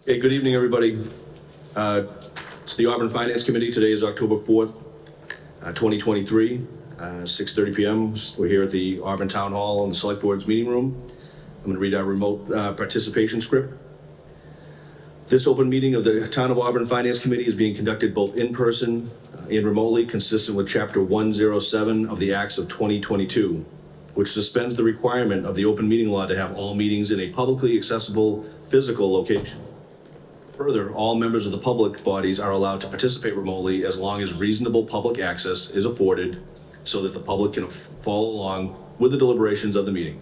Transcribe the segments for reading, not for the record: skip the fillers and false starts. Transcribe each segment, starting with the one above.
Hey, good evening, everybody. It's the Auburn Finance Committee. Today is October 4th, 2023, 6:30 p.m. We're here at the Auburn Town Hall in the Select Board's meeting room. I'm going to read our remote participation script. This open meeting of the Town of Auburn Finance Committee is being conducted both in person and remotely, consistent with Chapter 107 of the Acts of 2022, which suspends the requirement of the open meeting law to have all meetings in a publicly accessible physical location. Further, all members of the public bodies are allowed to participate remotely as long as reasonable public access is afforded so that the public can follow along with the deliberations of the meeting.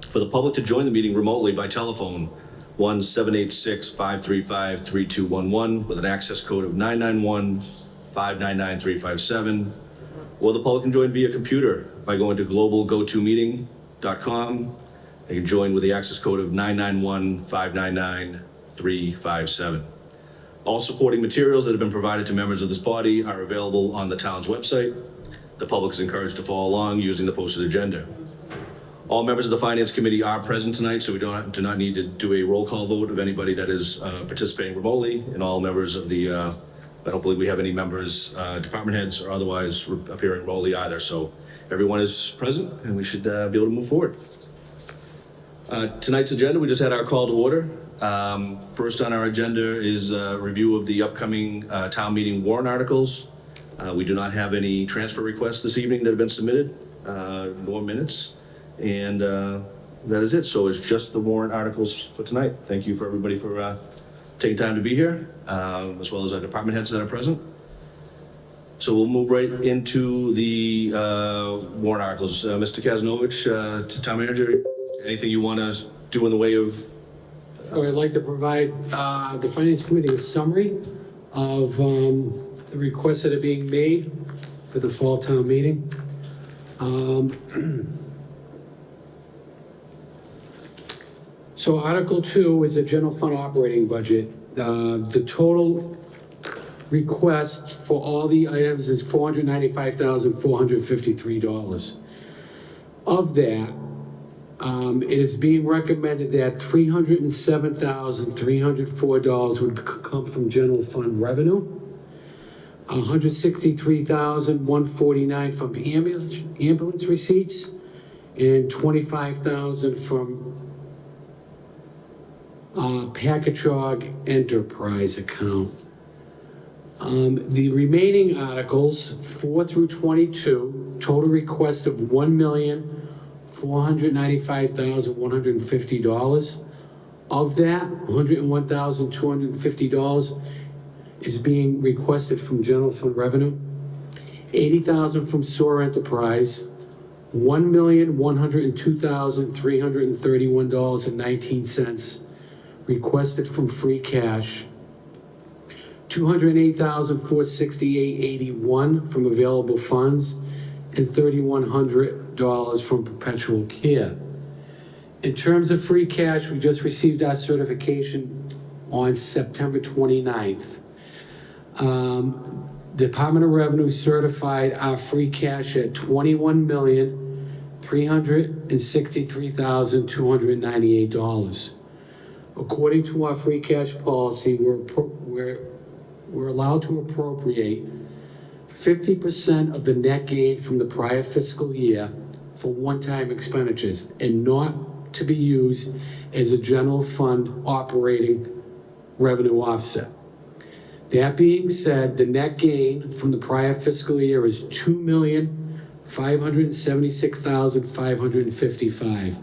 For the public to join the meeting remotely by telephone, 1-786-535-3211 with an access code of 991-599-357, or the public can join via computer by going to globalgotomeeting.com. They can join with the access code of 991-599-357. All supporting materials that have been provided to members of this body are available on the town's website. The public is encouraged to follow along using the posted agenda. All members of the Finance Committee are present tonight, so we do not need to do a roll call vote of anybody that is participating remotely, and all members of the, I don't believe we have any members, department heads or otherwise appearing remotely either. So everyone is present and we should be able to move forward. Tonight's agenda, we just had our call to order. First on our agenda is a review of the upcoming town meeting warrant articles. We do not have any transfer requests this evening that have been submitted, nor minutes. And that is it. So it's just the warrant articles for tonight. Thank you for everybody for taking time to be here, as well as our department heads that are present. So we'll move right into the warrant articles. Mr. Kazanovich, to Town Manager, anything you want to do in the way of? I'd like to provide the Finance Committee a summary of the requests that are being made for the fall town meeting. So Article 2 is a general fund operating budget. The total request for all the items is $495,453. Of that, it is being recommended that $307,304 would come from general fund revenue, $163,149 from ambulance receipts, and $25,000 from Packagug enterprise account. The remaining articles, 4 through 22, total request of $1,495,150. Of that, $101,250 is being requested from general fund revenue, $80,000 from SOAR enterprise, $1,102,331.19 requested from free cash, $208,468.81 from available funds, and $3,100 from perpetual care. In terms of free cash, we just received our certification on September 29th. Department of Revenue certified our free cash at $21,363,298. According to our free cash policy, we're allowed to appropriate 50% of the net gain from the prior fiscal year for one-time expenditures and not to be used as a general fund operating revenue offset. That being said, the net gain from the prior fiscal year is $2,576,555.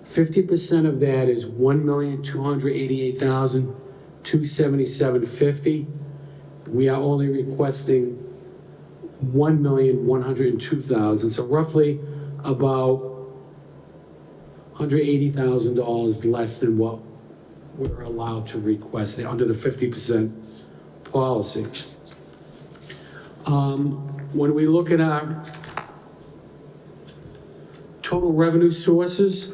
50% of that is $1,288,277.50. We are only requesting $1,102,000, so roughly about $180,000 less than what we're allowed to request under the 50% policy. When we look at our total revenue sources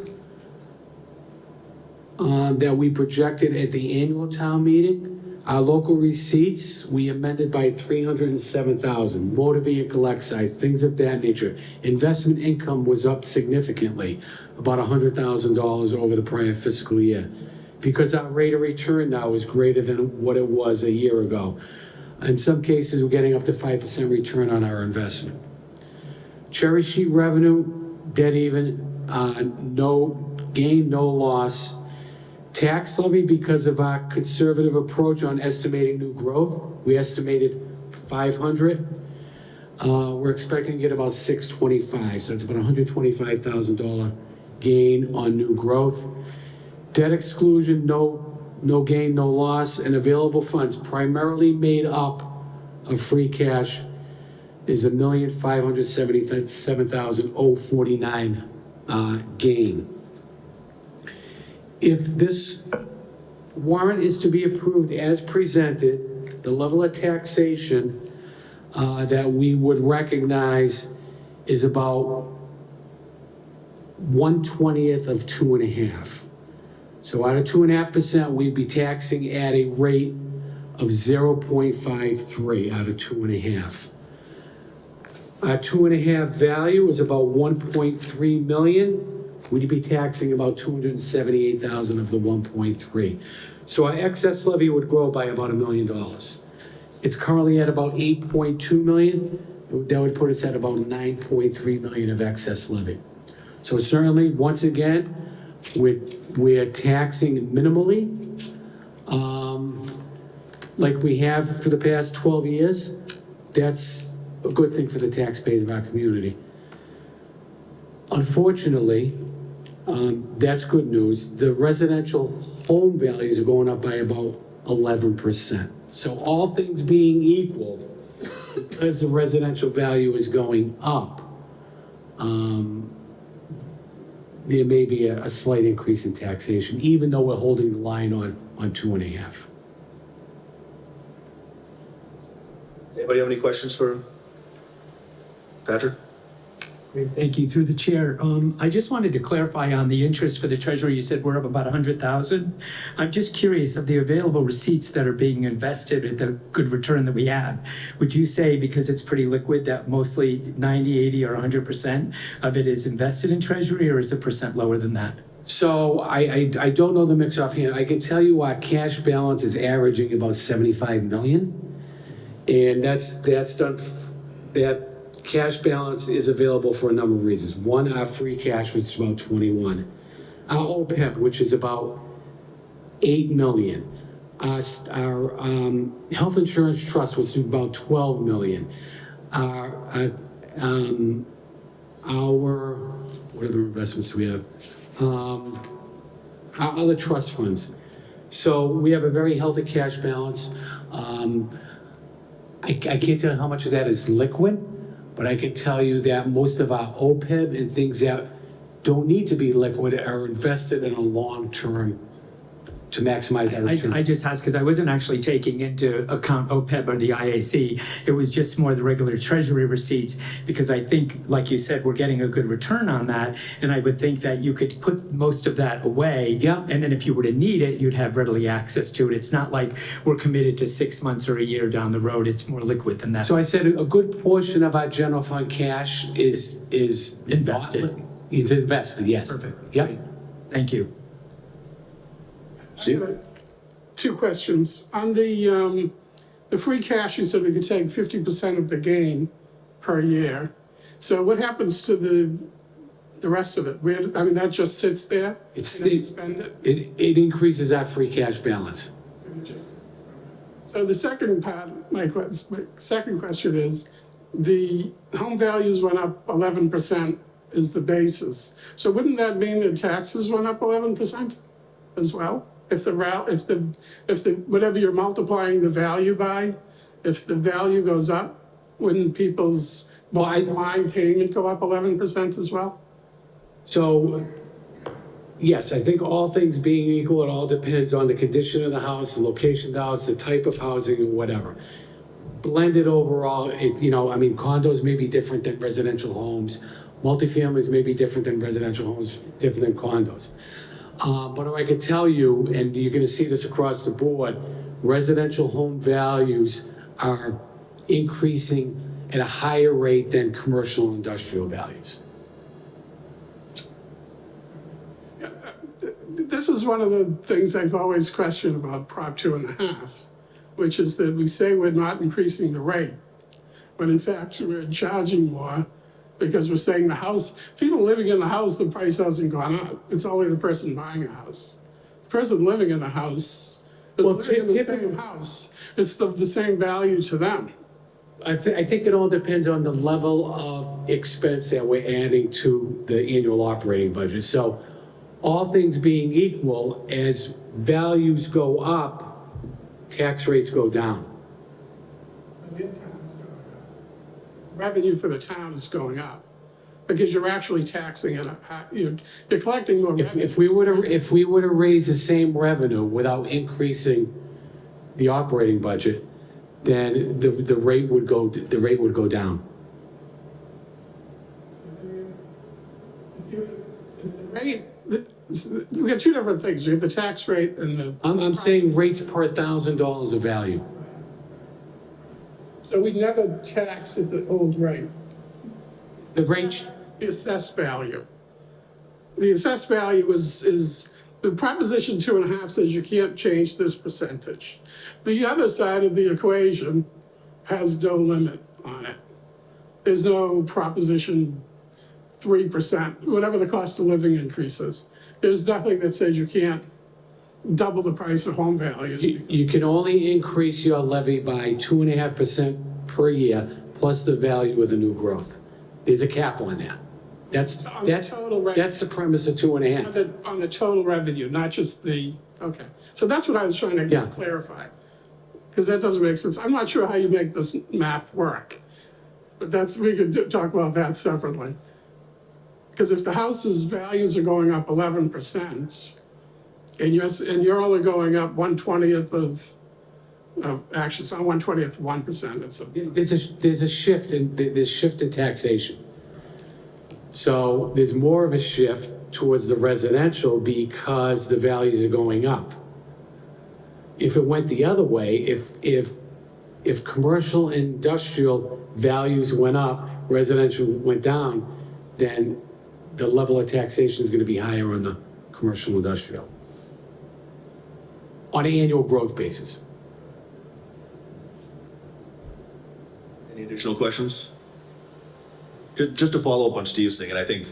that we projected at the annual town meeting, our local receipts, we amended by $307,000, motor vehicle excise, things of that nature. Investment income was up significantly, about $100,000 over the prior fiscal year. because our rate of return now is greater than what it was a year ago. In some cases, we're getting up to 5% return on our investment. Cherry sheet revenue, dead even, no gain, no loss. Tax levy, because of our conservative approach on estimating new growth, we estimated 500. We're expecting to get about 625, so it's about $125,000 gain on new growth. Debt exclusion, no gain, no loss, and available funds primarily made up of free cash is $1,577,049 gain. If this warrant is to be approved as presented, the level of taxation that we would recognize is about 1/20th of 2.5. So out of 2.5%, we'd be taxing at a rate of 0.53 out of 2.5. Our 2.5 value is about 1.3 million. We'd be taxing about 278,000 of the 1.3. So our excess levy would grow by about $1 million. It's currently at about 8.2 million. That would put us at about 9.3 million of excess levy. So certainly, once again, we're taxing minimally, like we have for the past 12 years. That's a good thing for the taxpayers of our community. Unfortunately, that's good news. The residential home values are going up by about 11%. So all things being equal, because the residential value is going up, there may be a slight increase in taxation, even though we're holding the line on 2.5. Anybody have any questions for Patrick? Great, thank you. Through the chair, I just wanted to clarify on the interest for the treasury. You said we're up about 100,000. I'm just curious of the available receipts that are being invested at the good return that we have. Would you say, because it's pretty liquid, that mostly 90, 80, or 100% of it is invested in treasury, or is the percent lower than that? So I don't know the mix offhand. I can tell you our cash balance is averaging about 75 million. And that's done, that cash balance is available for a number of reasons. One, our free cash, which is about 21. Our OPEB, which is about 8 million. Our health insurance trust, which is about 12 million. Our what other investments do we have? Our other trust funds. So we have a very healthy cash balance. I can't tell you how much of that is liquid, but I can tell you that most of our OPEB and things that don't need to be liquid are invested in a long term to maximize our return. I just asked because I wasn't actually taking into account OPEB or the IAC. It was just more the regular treasury receipts, because I think, like you said, we're getting a good return on that. And I would think that you could put most of that away. Yeah. And then if you were to need it, you'd have readily access to it. It's not like we're committed to 6 months or a year down the road. It's more liquid than that. So I said a good portion of our general fund cash is Invested. It's invested, yes. Perfect. Yep. Thank you. Steve? Two questions. On the free cash, you said we could take 50% of the gain per year. So what happens to the rest of it? I mean, that just sits there? It's and then you spend it? It increases our free cash balance. So the second part, my second question is, the home values went up 11% is the basis. So wouldn't that mean that taxes went up 11% as well? If the whatever you're multiplying the value by, if the value goes up, wouldn't people's bottom line payment go up 11% as well? So, yes, I think all things being equal, it all depends on the condition of the house, the location of the house, the type of housing, or whatever. Blended overall, condos may be different than residential homes. Multifamilies may be different than residential homes, different than condos. But I can tell you, and you're gonna see this across the board, residential home values are increasing at a higher rate than commercial and industrial values. this is one of the things I've always questioned about Prop 2.5, which is that we say we're not increasing the rate, when in fact we're charging more because we're saying the house, people living in the house, the price hasn't gone up. It's only the person buying a house. The person living in the house is Well, living in the typically- same house. It's the same value to them. I think it all depends on the level of expense that we're adding to the annual operating budget. So all things being equal, as values go up, tax rates go down. Revenue for the town is going up because you're actually taxing it. You're collecting more revenue. If we were to raise the same revenue without increasing the operating budget, then the rate would go down. If the rate, we got two different things. You have the tax rate and the. I'm saying rates per $1,000 of value. So we never tax at the old rate. The rate, The assessed value. The assessed value is, the Proposition 2.5 says you can't change this percentage. The other side of the equation has no limit on it. There's no Proposition 3%, whatever the cost of living increases. There's nothing that says you can't double the price of home values. you can only increase your levy by 2.5% per year, plus the value of the new growth. There's a cap on that. That's On the total rate. that's the premise of 2.5. On the total revenue, not just the, okay. So that's what I was trying Yeah. to clarify. Because that doesn't make sense. I'm not sure how you make this math work. But we could talk about that separately. Because if the house's values are going up 11%, and you're only going up 1/20th of, actually, it's not 1/20th, 1%, it's a. There's a shift in taxation. So there's more of a shift towards the residential because the values are going up. If it went the other way, if commercial industrial values went up, residential went down, then the level of taxation is gonna be higher on the commercial industrial. On an annual growth basis. Any additional questions? Just to follow up on Steve's thing, and I think,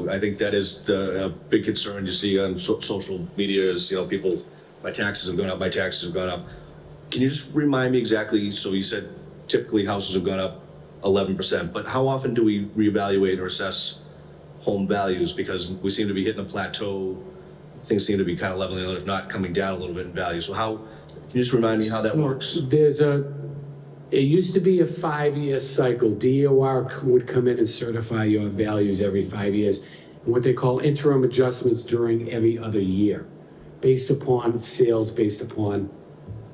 I think that is the big concern you see on social media is, people, my taxes have gone up, my taxes have gone up. Can you just remind me exactly, so you said typically houses have gone up 11%, but how often do we reevaluate or assess home values? Because we seem to be hitting a plateau, things seem to be kind of leveling out, if not coming down a little bit in value. So can you just remind me how that works? It used to be a 5-year cycle. DOR would come in and certify your values every 5 years, and what they call interim adjustments during every other year, based upon sales, based upon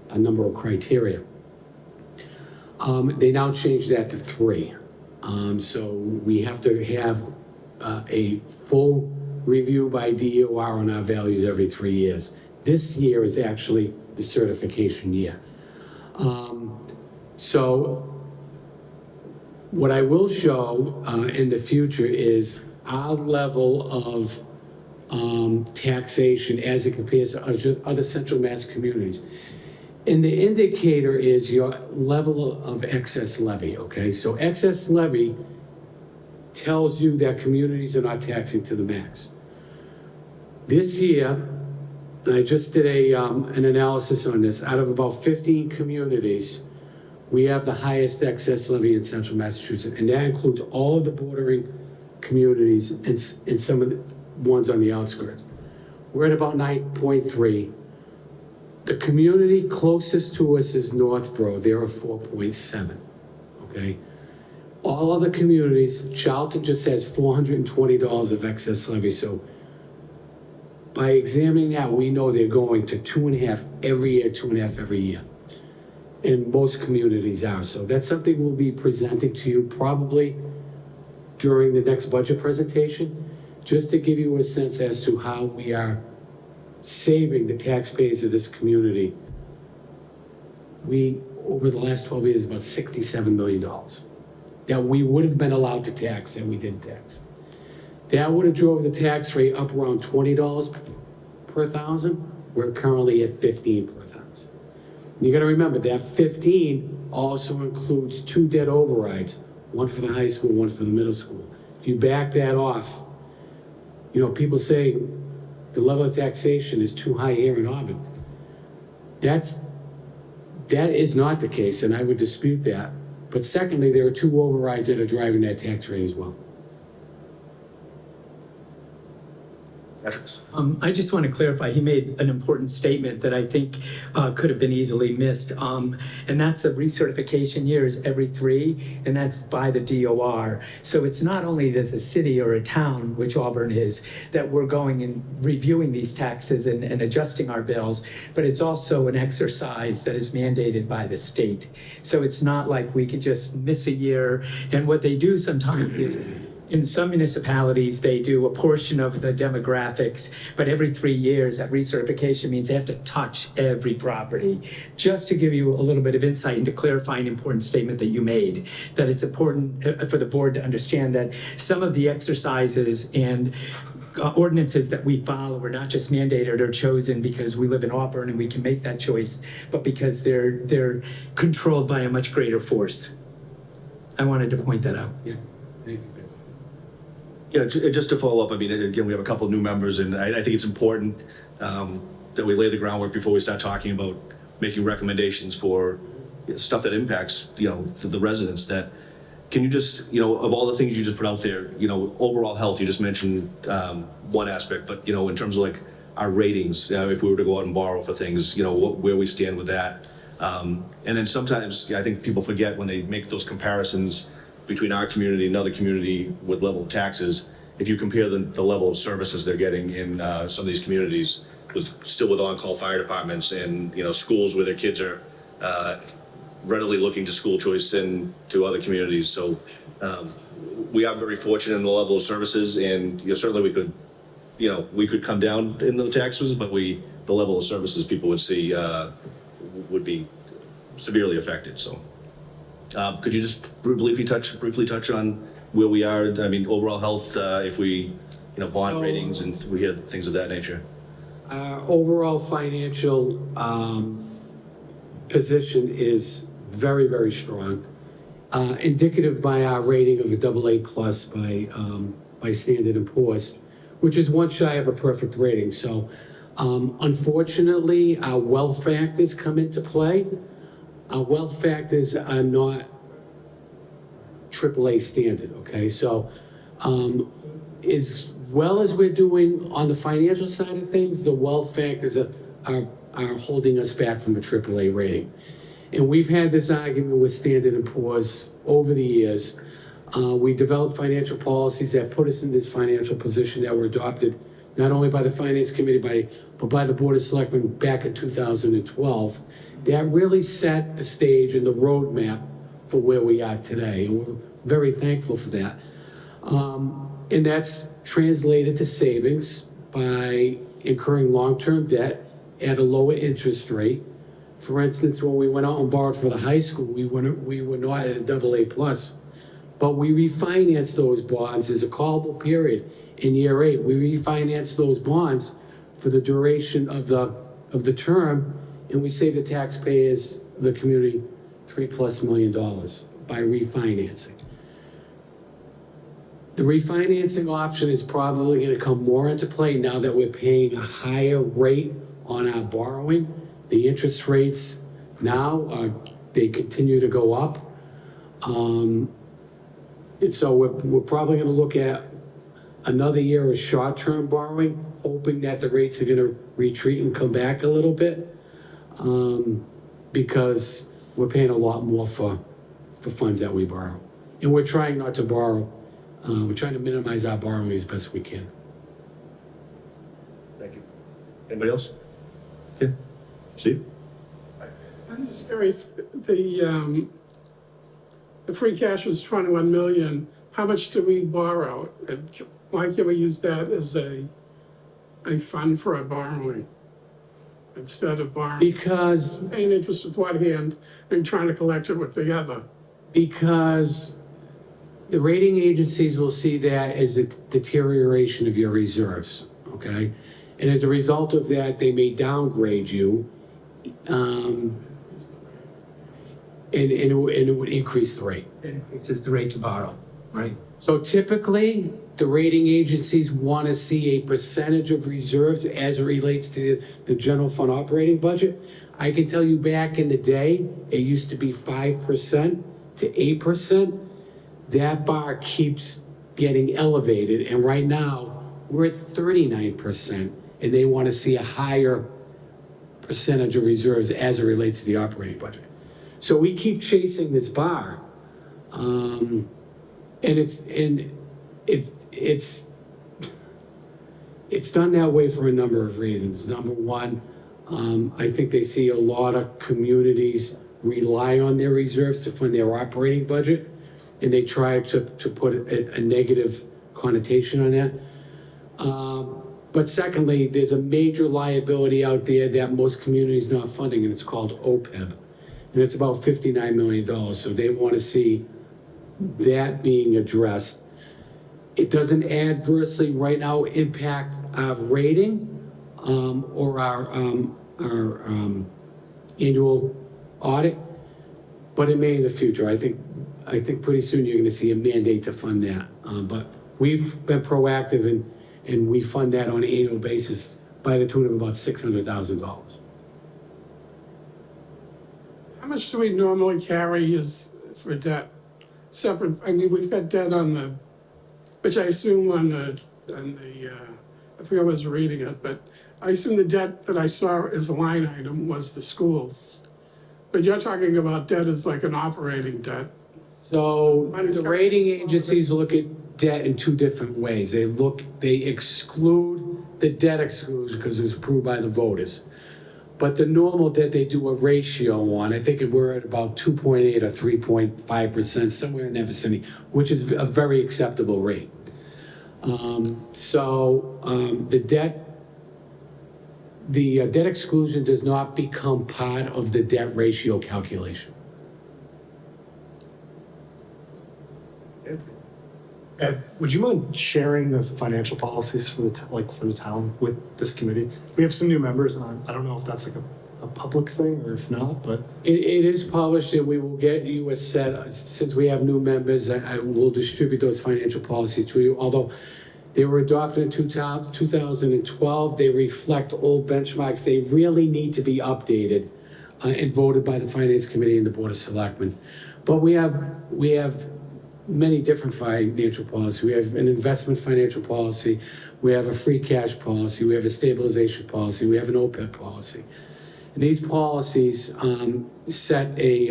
a number of criteria. They now changed that to 3. So we have to have a full review by DOR on our values every 3 years. This year is actually the certification year. So what I will show in the future is our level of taxation as it compares to other Central Mass communities. And the indicator is your level of excess levy, okay? So excess levy tells you that communities are not taxing to the max. This year, and I just did an analysis on this, out of about 15 communities, we have the highest excess levy in Central Massachusetts, and that includes all of the bordering communities and some of the ones on the outskirts. We're at about 9.3. The community closest to us is Northborough. They're at 4.7, okay? All other communities, Charlton just has $420 of excess levy, so by examining that, we know they're going to 2.5 every year, 2.5 every year. And most communities are. So that's something we'll be presenting to you probably during the next budget presentation, just to give you a sense as to how we are saving the taxpayers of this community. We, over the last 12 years, about $67 million that we would have been allowed to tax that we didn't tax. That would have drove the tax rate up around $20 per thousand. We're currently at 15 per thousand. You gotta remember, that 15 also includes 2 debt overrides, one for the high school, one for the middle school. If you back that off, you know, people say the level of taxation is too high here in Auburn. That is not the case, and I would dispute that. But secondly, there are 2 overrides that are driving that tax rate as well. Patrick? I just want to clarify, he made an important statement that I think could have been easily missed. And that's the recertification years every 3, and that's by the DOR. So it's not only that a city or a town, which Auburn is, that we're going and reviewing these taxes and adjusting our bills, but it's also an exercise that is mandated by the state. So it's not like we could just miss a year. And what they do sometimes is, in some municipalities, they do a portion of the demographics, but every 3 years, that recertification means they have to touch every property. Just to give you a little bit of insight and to clarify an important statement that you made, that it's important for the board to understand that some of the exercises and ordinances that we follow are not just mandated or chosen because we live in Auburn and we can make that choice, but because they're controlled by a much greater force. I wanted to point that out. Yeah, thank you. Yeah, just to follow up, I mean, again, we have a couple of new members, and I think it's important that we lay the groundwork before we start talking about making recommendations for stuff that impacts, you know, the residents. That, can you just, you know, of all the things you just put out there, you know, overall health, you just mentioned one aspect, but, you know, in terms of like our ratings, if we were to go out and borrow for things, you know, where we stand with that. And then sometimes I think people forget when they make those comparisons between our community and another community with level of taxes. If you compare the level of services they're getting in some of these communities, still with on-call fire departments and, you know, schools where their kids are readily looking to school choice and to other communities. So we are very fortunate in the level of services, and, you know, certainly we could come down in the taxes, but the level of services people would see would be severely affected. So. Could you just briefly touch on where we are? I mean, overall health, if we, you know, bond ratings and we hear things of that nature. Our overall financial position is very, very strong. Indicative by our rating of a AA+ by Standard & Poor's, which is one shy of a perfect rating. So unfortunately, our wealth factors come into play. Our wealth factors are not AAA standard, okay? So as well as we're doing on the financial side of things, the wealth factors are holding us back from a AAA rating. And we've had this argument with Standard & Poor's over the years. We developed financial policies that put us in this financial position that were adopted not only by the Finance Committee, but by the Board of Selectmen back in 2012. That really set the stage and the roadmap for where we are today. And we're very thankful for that. And that's translated to savings by incurring long-term debt at a lower interest rate. For instance, when we went out and borrowed for the high school, we were not at a AA+, but we refinanced those bonds as a callable period in year 8. We refinanced those bonds for the duration of the term, and we saved the taxpayers, the community, $3+ million by refinancing. The refinancing option is probably going to come more into play now that we're paying a higher rate on our borrowing. The interest rates now, they continue to go up. And so we're probably going to look at another year of short-term borrowing, hoping that the rates are going to retreat and come back a little bit, because we're paying a lot more for funds that we borrow. And we're trying not to borrow. We're trying to minimize our borrowing as best we can. Thank you. Anybody else? Okay. Steve? I'm just curious, the free cash was 21 million. How much do we borrow? And why can't we use that as a fund for our borrowing instead of borrowing? Because Paying interest with one hand and trying to collect it with the other. Because the rating agencies will see that as a deterioration of your reserves, okay? And as a result of that, they may downgrade you. And it would increase the rate. It increases the rate to borrow, right? So typically, the rating agencies want to see a percentage of reserves as it relates to the general fund operating budget. I can tell you back in the day, it used to be 5% to 8%. That bar keeps getting elevated, and right now, we're at 39%, and they want to see a higher percentage of reserves as it relates to the operating budget. So we keep chasing this bar. And it's done that way for a number of reasons. Number one, I think they see a lot of communities rely on their reserves to fund their operating budget, and they try to put a negative connotation on that. But secondly, there's a major liability out there that most communities not funding, and it's called OPEB. And it's about $59 million. So they want to see that being addressed. It doesn't adversely right now impact our rating or our annual audit, but it may in the future. I think pretty soon you're going to see a mandate to fund that. But we've been proactive and we fund that on an annual basis by the tune of about $600,000. How much do we normally carry as for debt? Separate, I mean, we've got debt on the, which I assume on the, I forget I was reading it, but I assume the debt that I saw as a line item was the schools. But you're talking about debt as like an operating debt. So the rating agencies look at debt in two different ways. They exclude the debt exclusion because it was approved by the voters. But the normal debt, they do a ratio on. I think we're at about 2.8 or 3.5%, somewhere in that vicinity, which is a very acceptable rate. The debt exclusion does not become part of the debt ratio calculation. Ed, would you mind sharing the financial policies for for the town with this committee? We have some new members, and I don't know if that's like a public thing or if not, but It is published, and we will get you a set, since we have new members, I will distribute those financial policies to you. Although they were adopted in 2012, they reflect old benchmarks. They really need to be updated and voted by the Finance Committee and the Board of Selectmen. But we have many different financial policies. We have an investment financial policy, we have a free cash policy, we have a stabilization policy, we have an OPEB policy. And these policies set a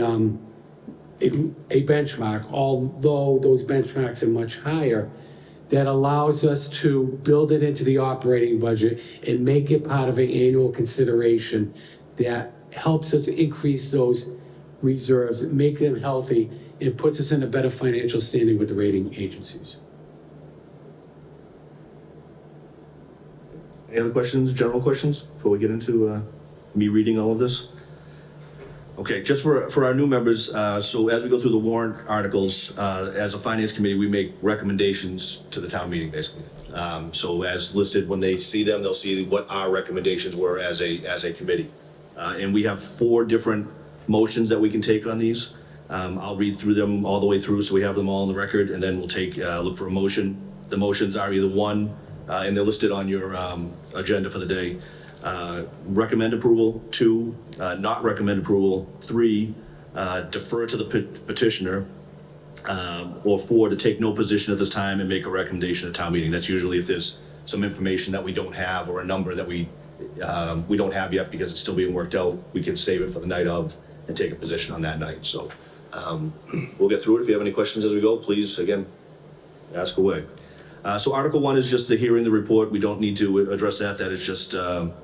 benchmark, although those benchmarks are much higher, that allows us to build it into the operating budget and make it part of an annual consideration that helps us increase those reserves, make them healthy, and puts us in a better financial standing with the rating agencies. Any other questions, general questions, before we get into me reading all of this? Okay, just for our new members, so as we go through the warrant articles, as a finance committee, we make recommendations to the town meeting, basically. So as listed, when they see them, they'll see what our recommendations were as a committee. And we have 4 different motions that we can take on these. I'll read through them all the way through, so we have them all on the record, and then we'll look for a motion. The motions are either 1, and they're listed on your agenda for the day. Recommend approval, 2, not recommend approval, 3, defer to the petitioner, or 4, to take no position at this time and make a recommendation at town meeting. That's usually if there's some information that we don't have or a number that we don't have yet because it's still being worked out, we can save it for the night of and take a position on that night. So we'll get through it. If you have any questions as we go, please, again, ask away. So Article 1 is just the hearing the report. We don't need to address that. That is just Don't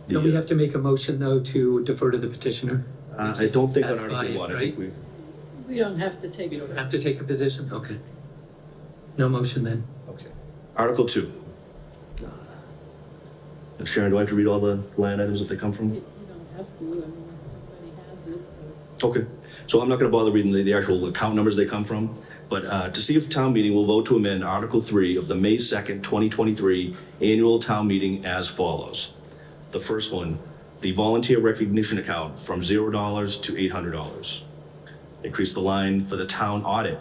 we have to make a motion, though, to defer to the petitioner? I don't think on Pass by Article it, 1, I think we, We don't have to take We it. don't have to take a position? Okay. No motion then. okay. Article 2. And Sharon, do I have to read all the line items if they come from? You don't have to, I mean, everybody has it. Okay, so I'm not gonna bother reading the actual account numbers they come from. But to see if the town meeting will vote to amend Article 3 of the May 2nd, 2023 annual town meeting as follows. The first one, the volunteer recognition account from $0 to $800. Increase the line for the town audit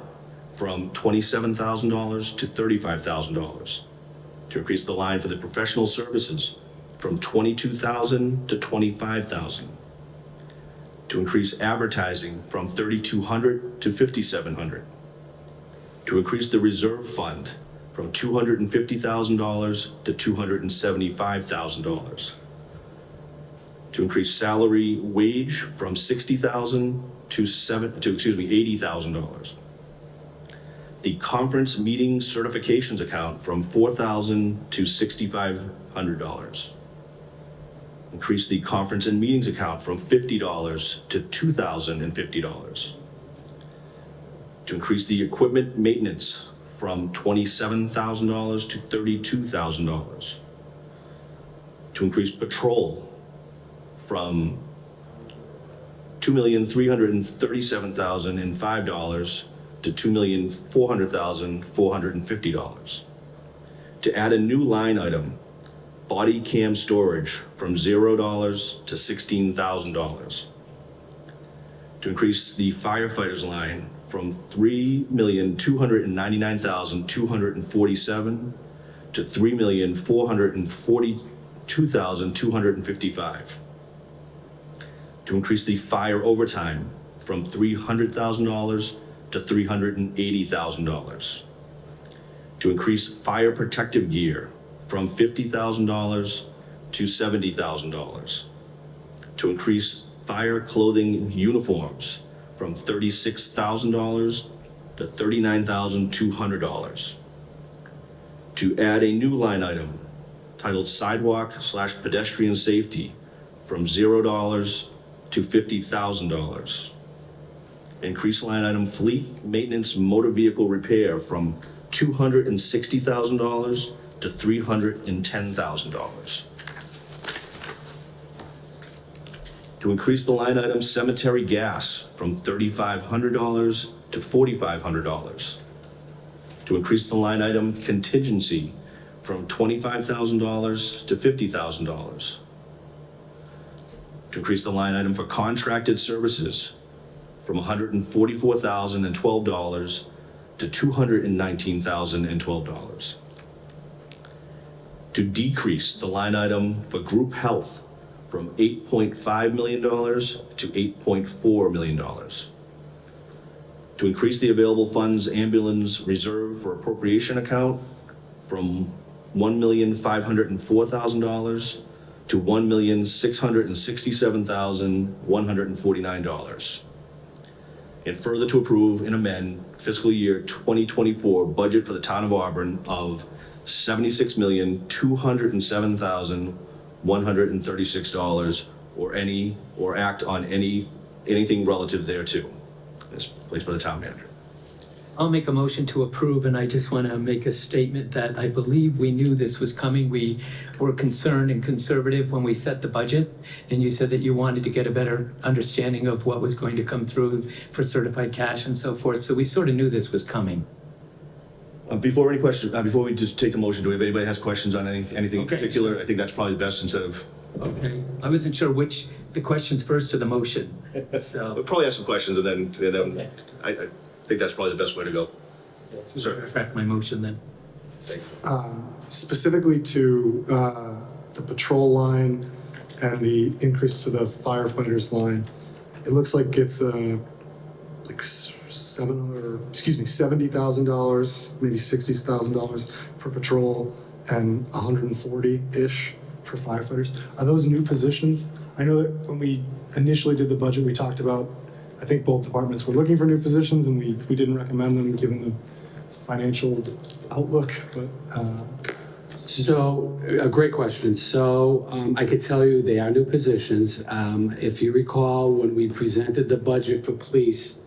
from $27,000 to $35,000. To increase the line for the professional services from $22,000 to $25,000. To increase advertising from $3,200 to $5,700. To increase the reserve fund from $250,000 to $275,000. To increase salary wage from $60,000 to $80,000. The conference meeting certifications account from $4,000 to $6,500. Increase the conference and meetings account from $50 to $2,050. To increase the equipment maintenance from $27,000 to $32,000. To increase patrol from $2,337,005 to $2,400,450. To add a new line item, body cam storage from $0 to $16,000. To increase the firefighters line from $3,299,247 to $3,442,255. To increase the fire overtime from $300,000 to $380,000. To increase fire protective gear from $50,000 to $70,000. To increase fire clothing uniforms from $36,000 to $39,200. To add a new line item titled Sidewalk/Pedestrian Safety from $0 to $50,000. Increase line item Fleet Maintenance Motor Vehicle Repair from $260,000 to $310,000. To increase the line item Cemetery Gas from $3,500 to $4,500. To increase the line item Contingency from $25,000 to $50,000. To increase the line item for contracted services from $144,012 to $219,012. To decrease the line item for group health from $8.5 million to $8.4 million. To increase the available funds ambulance reserve for appropriation account from $1,504,000 to $1,667,149. And further to approve and amend fiscal year 2024 budget for the town of Auburn of $76,207,136 or act on anything relative thereto as placed by the town manager. I'll make a motion to approve, and I just want to make a statement that I believe we knew this was coming. We were concerned and conservative when we set the budget, and you said that you wanted to get a better understanding of what was going to come through for certified cash and so forth, so we sort of knew this was coming. Before any questions, before we just take the motion, do we have anybody that has questions on anything in Okay. particular? I think that's probably the best instead of, Okay, I wasn't sure which, the questions first or the motion, so. we'll probably have some questions and then Okay. I think that's probably the best way to go. Sir. Retract my motion then. Specifically to the patrol line and the increase to the firefighters line, it looks like it's like $70,000, maybe $60,000 for patrol and $140-ish for firefighters. Are those new positions? I know that when we initially did the budget, we talked about, I think both departments were looking for new positions and we didn't recommend them given the financial outlook, but So, a great question. So, I could tell you they are new positions. If you recall, when we presented the budget for police,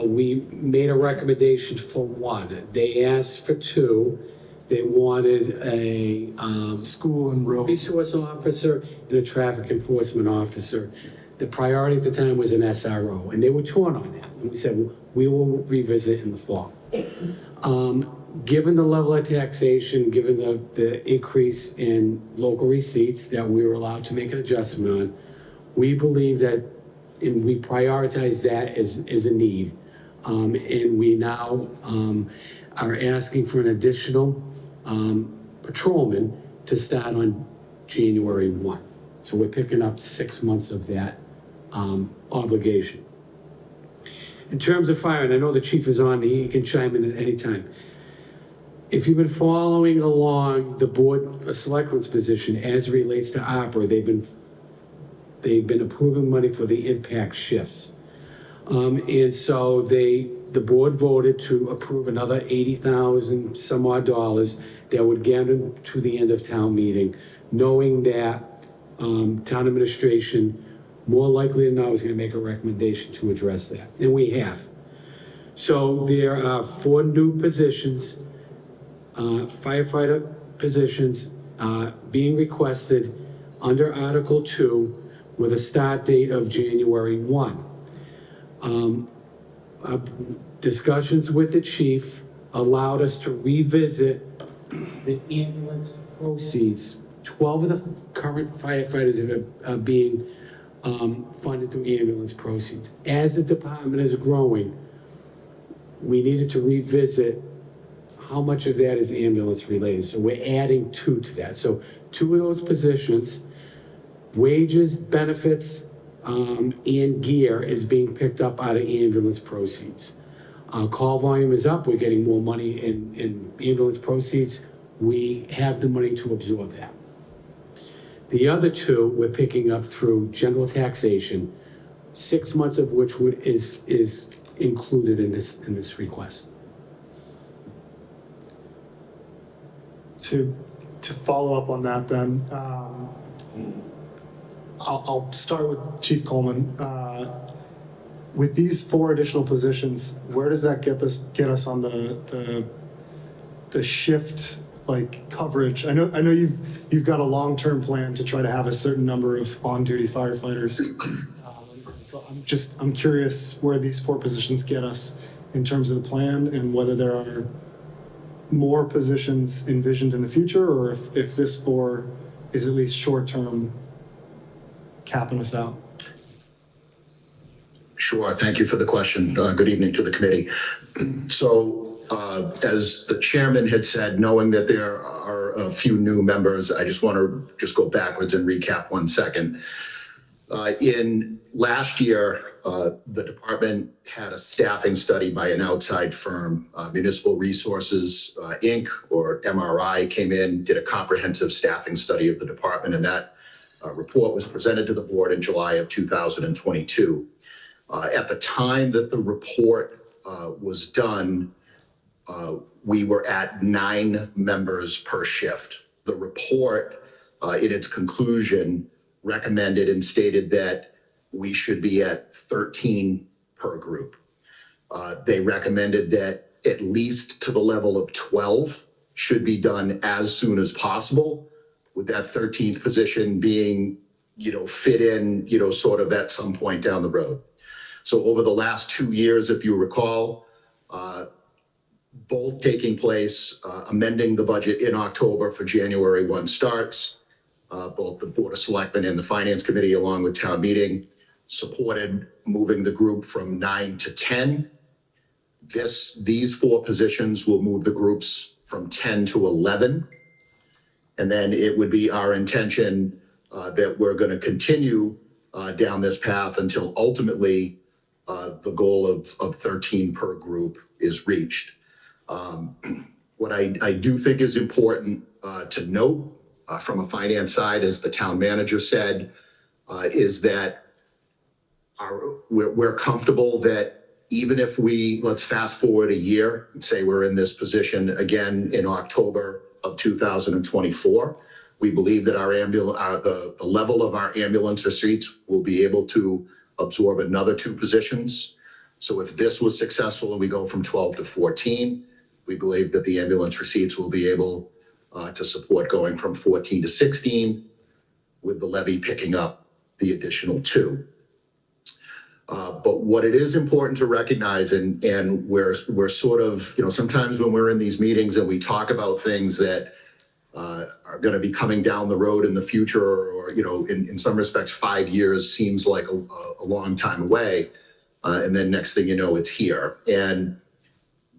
we made a recommendation for one. They asked for two. They wanted a school and road. resource officer and a traffic enforcement officer. The priority at the time was an SRO, and they were torn on that. And we said, we will revisit in the fall. Given the level of taxation, given the increase in local receipts that we were allowed to make an adjustment on, we believe that, and we prioritize that as a need. And we now are asking for an additional patrolman to start on January 1. So we're picking up 6 months of that obligation. In terms of fire, and I know the chief is on, he can chime in at any time. If you've been following along the board of selectmen's position as it relates to opera, they've been approving money for the impact shifts. And so the board voted to approve another $80,000 some odd dollars that would get them to the end of town meeting, knowing that town administration more likely than not is going to make a recommendation to address that, and we have. So there are 4 new positions, firefighter positions, being requested under Article 2 with a start date of January 1. Discussions with the chief allowed us to revisit the ambulance proceeds. 12 of the current firefighters are being funded through ambulance proceeds. As the department is growing, we needed to revisit how much of that is ambulance related. So we're adding 2 to that. So 2 of those positions, wages, benefits, and gear is being picked up out of ambulance proceeds. Call volume is up. We're getting more money in ambulance proceeds. We have the money to absorb that. The other 2 we're picking up through general taxation, 6 months of which is included in this request. To follow up on that then, I'll start with Chief Coleman. With these 4 additional positions, where does that get us on the shift like coverage? I know you've got a long-term plan to try to have a certain number of on-duty firefighters. So I'm curious where these 4 positions get us in terms of the plan, and whether there are more positions envisioned in the future, or if this 4 is at least short-term capping us out. Sure. Thank you for the question. Good evening to the committee. So, as the chairman had said, knowing that there are a few new members, I just want to go backwards and recap 1 second. In last year, the department had a staffing study by an outside firm, Municipal Resources, Inc., or MRI, came in, did a comprehensive staffing study of the department, and that report was presented to the board in July of 2022. At the time that the report was done, we were at 9 members per shift. The report, in its conclusion, recommended and stated that we should be at 13 per group. They recommended that at least to the level of 12 should be done as soon as possible, with that 13th position being, fit in, sort of at some point down the road. So over the last 2 years, if you recall, both taking place, amending the budget in October for January 1 starts, both the Board of Selectmen and the Finance Committee, along with town meeting, supported moving the group from 9 to 10. These 4 positions will move the groups from 10 to 11. And then it would be our intention that we're going to continue down this path until ultimately the goal of 13 per group is reached. What I do think is important to note from a finance side, as the town manager said, is that we're comfortable that even if let's fast forward a year and say we're in this position again in October of 2024, we believe that the level of our ambulance receipts will be able to absorb another 2 positions. So if this was successful and we go from 12 to 14, we believe that the ambulance receipts will be able to support going from 14 to 16, with the levy picking up the additional 2. But what it is important to recognize, and we're sort of, sometimes when we're in these meetings and we talk about things that are going to be coming down the road in the future, or, in some respects, 5 years seems like a long time away. And then next thing you know, it's here. And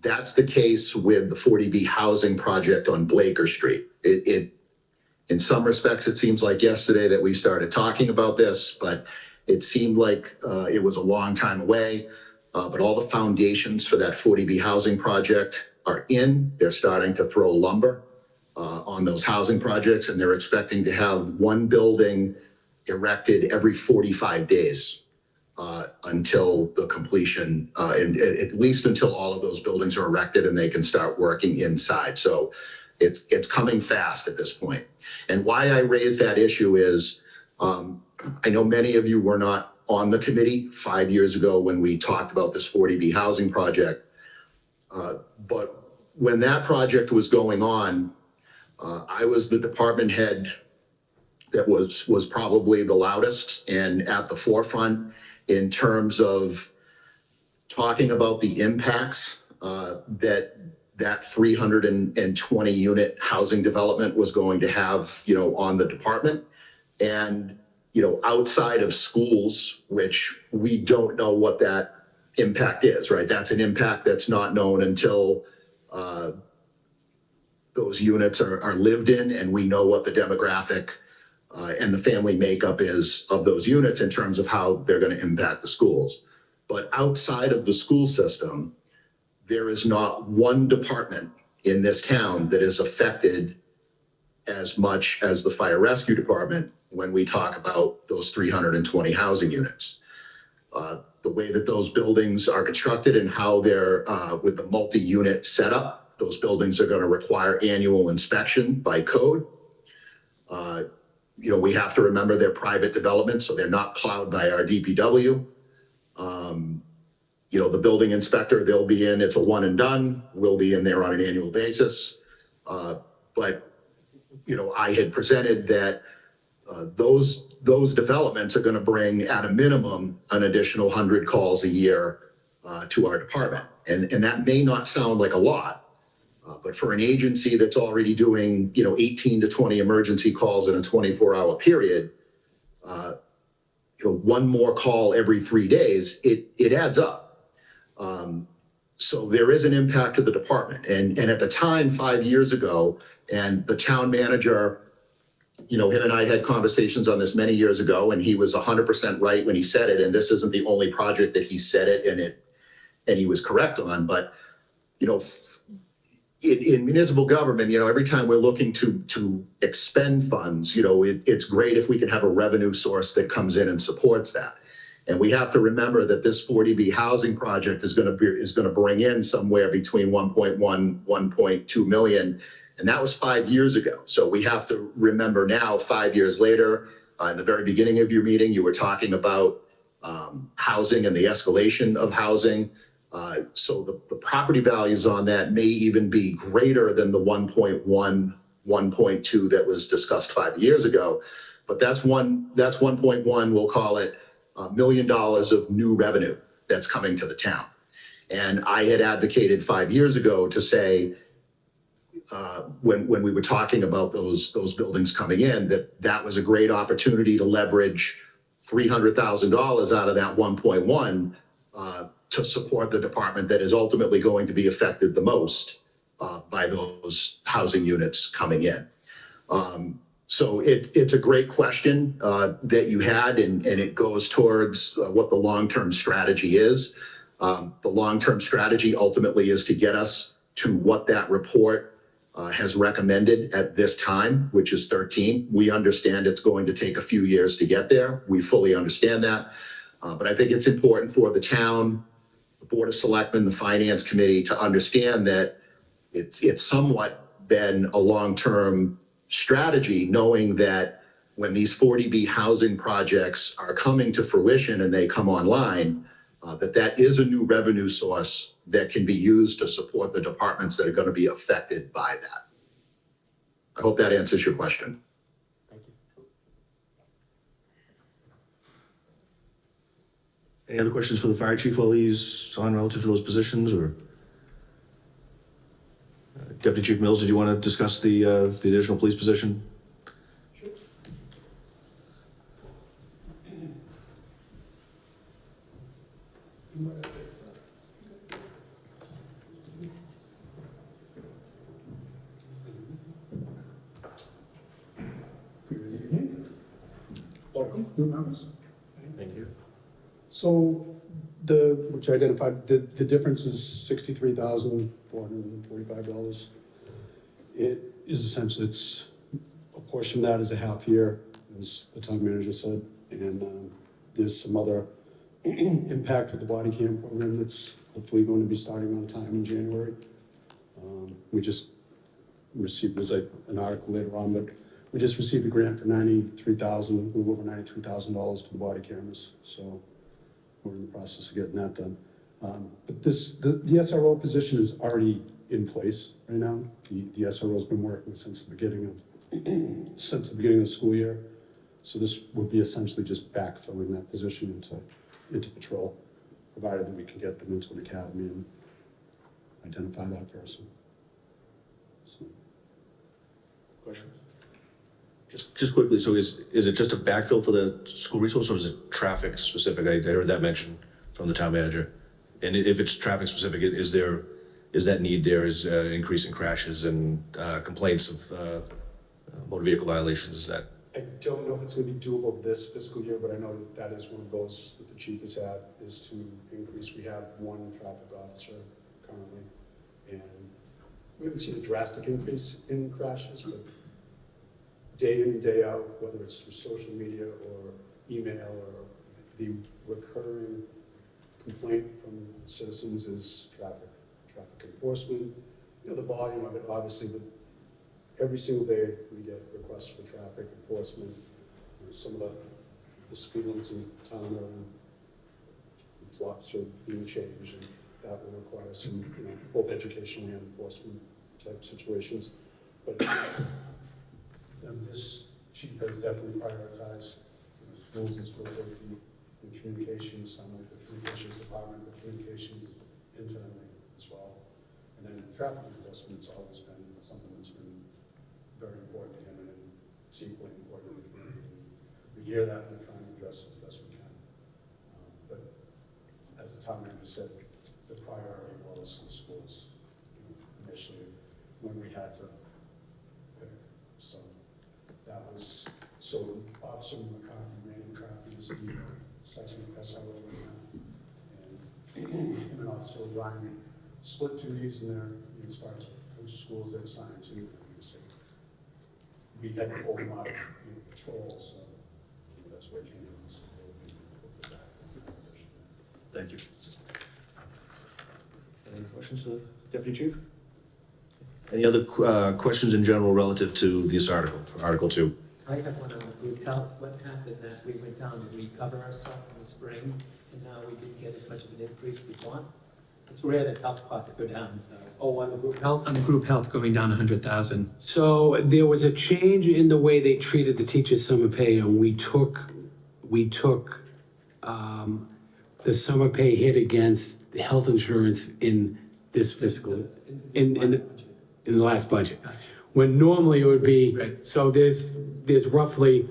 that's the case with the 40B housing project on Blaker Street. In some respects, it seems like yesterday that we started talking about this, but it seemed like it was a long time away. But all the foundations for that 40B housing project are in. They're starting to throw lumber on those housing projects, and they're expecting to have one building erected every 45 days until the completion, and at least until all of those buildings are erected and they can start working inside. So it's coming fast at this point. And why I raise that issue is, I know many of you were not on the committee 5 years ago when we talked about this 40B housing project. But when that project was going on, I was the department head that was probably the loudest and at the forefront in terms of talking about the impacts that 320 unit housing development was going to have, on the department. And, outside of schools, which we don't know what that impact is, right? That's an impact that's not known until those units are lived in, and we know what the demographic and the family makeup is of those units in terms of how they're going to impact the schools. But outside of the school system, there is not one department in this town that is affected as much as the fire rescue department when we talk about those 320 housing units. The way that those buildings are constructed and how they're with the multi-unit setup, those buildings are going to require annual inspection by code. We have to remember they're private development, so they're not plowed by our DPW. The building inspector, they'll be in, it's a one and done, we'll be in there on an annual basis. But I had presented that those developments are going to bring at a minimum an additional 100 calls a year to our department. And that may not sound like a lot, but for an agency that's already doing 18 to 20 emergency calls in a 24-hour period, one more call every 3 days, it adds up. So there is an impact to the department. And at the time, 5 years ago, and the town manager, him and I had conversations on this many years ago, and he was 100% right when he said it. And this isn't the only project that he said it and he was correct on. But, in municipal government, every time we're looking to expend funds, it's great if we can have a revenue source that comes in and supports that. And we have to remember that this 40B housing project is going to bring in somewhere between 1.1, 1.2 million. And that was 5 years ago. So we have to remember now, 5 years later, in the very beginning of your meeting, you were talking about housing and the escalation of housing. So the property values on that may even be greater than the 1.1, 1.2 that was discussed 5 years ago. But that's 1.1, we'll call it $1 million of new revenue that's coming to the town. And I had advocated 5 years ago to say, when we were talking about those buildings coming in, that was a great opportunity to leverage $300,000 out of that 1.1 to support the department that is ultimately going to be affected the most by those housing units coming in. So it's a great question that you had, and it goes towards what the long-term strategy is. The long-term strategy ultimately is to get us to what that report has recommended at this time, which is 13. We understand it's going to take a few years to get there. We fully understand that. But I think it's important for the town, the Board of Selectmen, the Finance Committee to understand that it's somewhat been a long-term strategy, knowing that when these 40B housing projects are coming to fruition and they come online, that is a new revenue source that can be used to support the departments that are going to be affected by that. I hope that answers your question. Any other questions for the fire chief while he's on relative to those positions, or? Deputy Chief Mills, did you want to discuss the additional police position? Welcome, new members. Thank you. So which identified, the difference is $63,445. It is essentially, it's a portion of that is a half year, as the town manager said, and there's some other impact with the body cam program that's hopefully going to be starting on time in January. We just received, there's an article later on, but we just received a grant for $93,000, a little over $93,000 for the body cameras, so we're in the process of getting that done. But the SRO position is already in place right now. The SRO's been working since the beginning of the school year. So this would be essentially just backfilling that position into patrol, provided that we can get them into an academy and identify that person. So. Question? Just quickly, so is it just a backfill for the school resource, or is it traffic specific? I heard that mentioned from the town manager. And if it's traffic specific, is that need there, is increasing crashes and complaints of motor vehicle violations, is that? I don't know if it's gonna be doable this fiscal year, but I know that is one of the goals that the chief has had, is to increase. We have one traffic officer currently, and we haven't seen a drastic increase in crashes, but day in and day out, whether it's through social media or email, or the recurring complaint from citizens is traffic enforcement. You know, the volume of it, obviously, but every single day we get requests for traffic enforcement. Some of the speed limits in town are in flux or being changed, and that will require some, both educational and enforcement type situations. But this chief has definitely prioritized schools and school safety and communications, not only the communications department, but communications internally as well. And then traffic enforcement's always been something that's been very important to him, and it's equally important to the community. We hear that, and we're trying to address it as best we can. But as the town manager said, the priority was the schools initially when we had to pick. So that was, so Officer McCarthy, Randy McCarthy is the second SRO right now. And him and Officer O'Brien split duties in their, as far as which schools they're assigned to. So we had to pull them out of patrol, so that's where it came from. So Thank you. Any questions for the Deputy Chief? Any other questions in general relative to this article, Article 2? I have one on group health. What happened that we went down to recover ourselves in the spring, and now we didn't get as much of an increase we want? It's rare that health costs go down, so. Oh, on the group health? On the group health going down 100,000. So there was a change in the way they treated the teachers' summer pay, and we took the summer pay hit against the health insurance in this fiscal, in the last budget. Gotcha. When normally it would be, Right. so there's roughly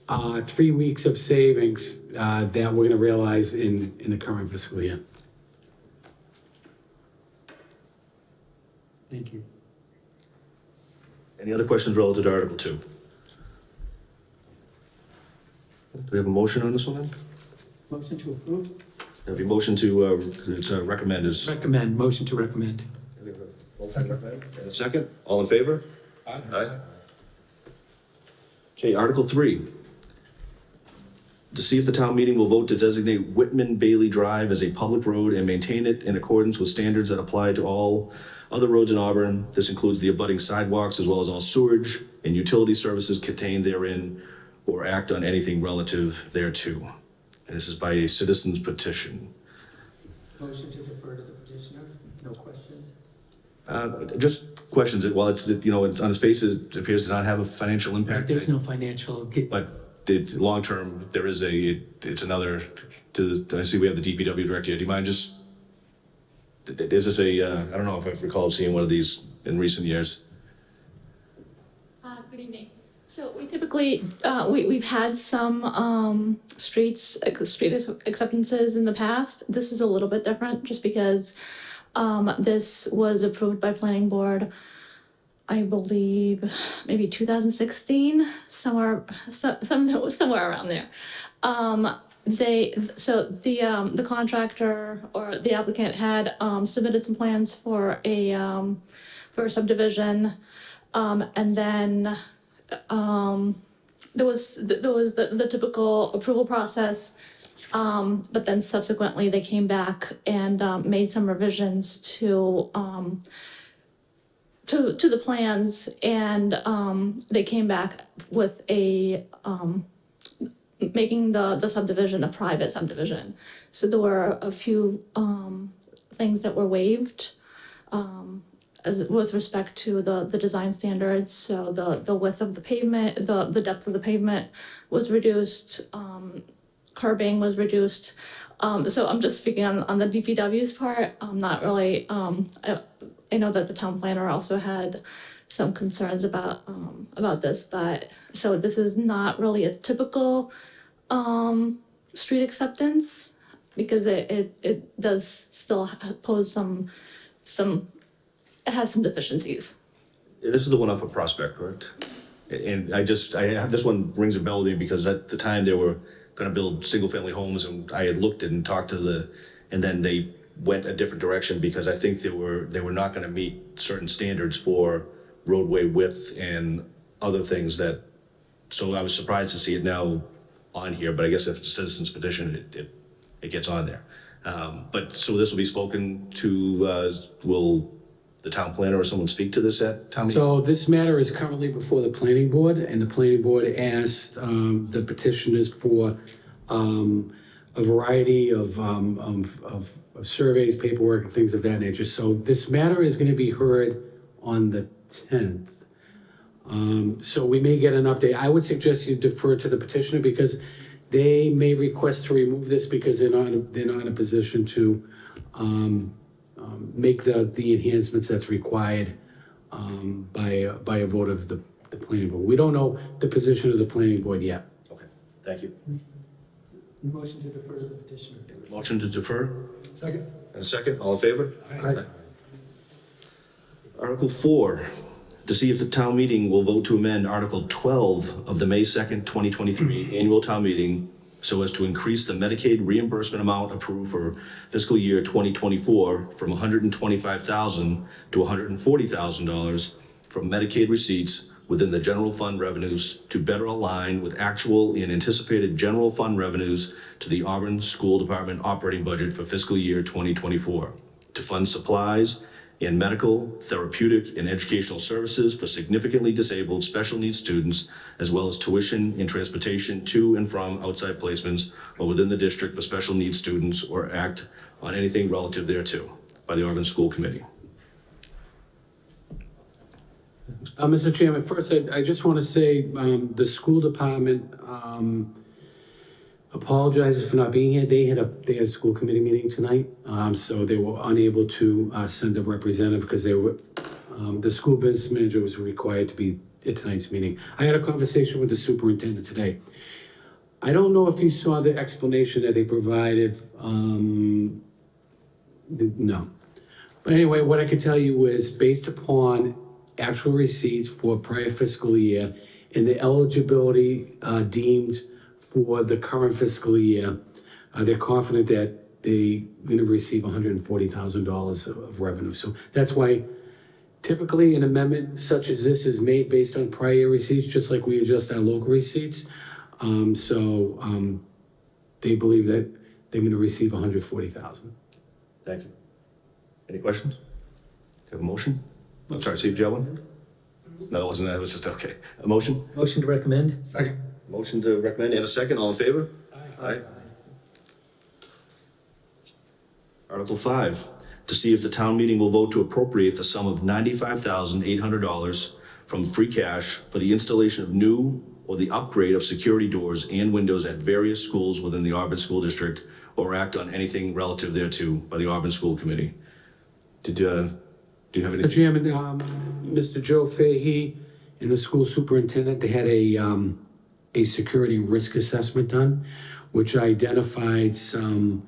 3 weeks of savings that we're gonna realize in the current fiscal year. Thank you. Any other questions relative to Article 2? Do we have a motion on this one then? Motion to approve? Have a motion to recommend is. Recommend, motion to recommend. And a second, all in favor? Aye. Okay, Article 3. To see if the town meeting will vote to designate Whitman Bailey Drive as a public road and maintain it in accordance with standards that apply to all other roads in Auburn. This includes the abutting sidewalks as well as all sewage and utility services contained therein, or act on anything relative thereto. And this is by a citizen's petition. Motion to defer to the petitioner? No questions? Just questions, while it's, it's on its face, it appears to not have a financial impact. There's no financial, But long-term, there is it's another, I see we have the DPW director here. Do you mind just, is this I don't know if I recall seeing one of these in recent years. Good evening. So we typically, we've had some street acceptances in the past. This is a little bit different just because this was approved by planning board, I believe, maybe 2016, somewhere around there. The contractor or the applicant had submitted some plans for a subdivision. And then there was the typical approval process, but then subsequently they came back and made some revisions to the plans, and they came back with making the subdivision a private subdivision. So there were a few things that were waived. With respect to the design standards, so the width of the pavement, the depth of the pavement was reduced, curbing was reduced. So I'm just speaking on the DPW's part. I'm not really, I know that the town planner also had some concerns about this, but so this is not really a typical street acceptance because it does still pose some it has some deficiencies. This is the one off of Prospect, correct? And I have, this one rings a bell to me because at the time they were gonna build single-family homes, and I had looked and talked to and then they went a different direction because I think they were not gonna meet certain standards for roadway width and other things so I was surprised to see it now on here, but I guess if it's a citizen's petition, it gets on there. But, so this will be spoken to, will the town planner or someone speak to this at town meeting? So this matter is currently before the planning board, and the planning board asked the petitioners for a variety of surveys, paperwork, and things of that nature. So this matter is gonna be heard on the 10th. So we may get an update. I would suggest you defer to the petitioner because they may request to remove this because they're not in a position to make the enhancements that's required by a vote of the planning board. We don't know the position of the planning board yet. Okay, thank you. Motion to defer to the petitioner. Motion to defer, Second. and a second, all in favor? Aye. Article 4, to see if the town meeting will vote to amend Article 12 of the May 2nd, 2023 annual town meeting so as to increase the Medicaid reimbursement amount approved for fiscal year 2024 from $125,000 to $140,000 from Medicaid receipts within the general fund revenues to better align with actual and anticipated general fund revenues to the Auburn School Department operating budget for fiscal year 2024, to fund supplies and medical, therapeutic, and educational services for significantly disabled special needs students, as well as tuition and transportation to and from outside placements or within the district for special needs students, or act on anything relative thereto by the Auburn School Committee. Mr. Chairman, first, I just want to say the school department apologizes for not being here. They had a school committee meeting tonight, so they were unable to send a representative because the school business manager was required to be at tonight's meeting. I had a conversation with the superintendent today. I don't know if you saw the explanation that they provided. No. But anyway, what I can tell you is based upon actual receipts for prior fiscal year and the eligibility deemed for the current fiscal year, they're confident that they're going to receive $140,000 of revenue. So that's why typically an amendment such as this is made based on prior year receipts, just like we adjust our local receipts. They believe that they're going to receive $140,000. Thank you. Any questions? Do you have a motion? I'm sorry, Steve, do you have one? No, that wasn't, that was just, okay. A motion? Motion to recommend? Second. Motion to recommend and a second, all in favor? Aye. Article 5, to see if the town meeting will vote to appropriate the sum of $95,800 from free cash for the installation of new or the upgrade of security doors and windows at various schools within the Auburn School District, or act on anything relative thereto by the Auburn School Committee. Do you have Mr. anything? Chairman, Mr. Joe Fahey and the school superintendent, they had a security risk assessment done, which identified some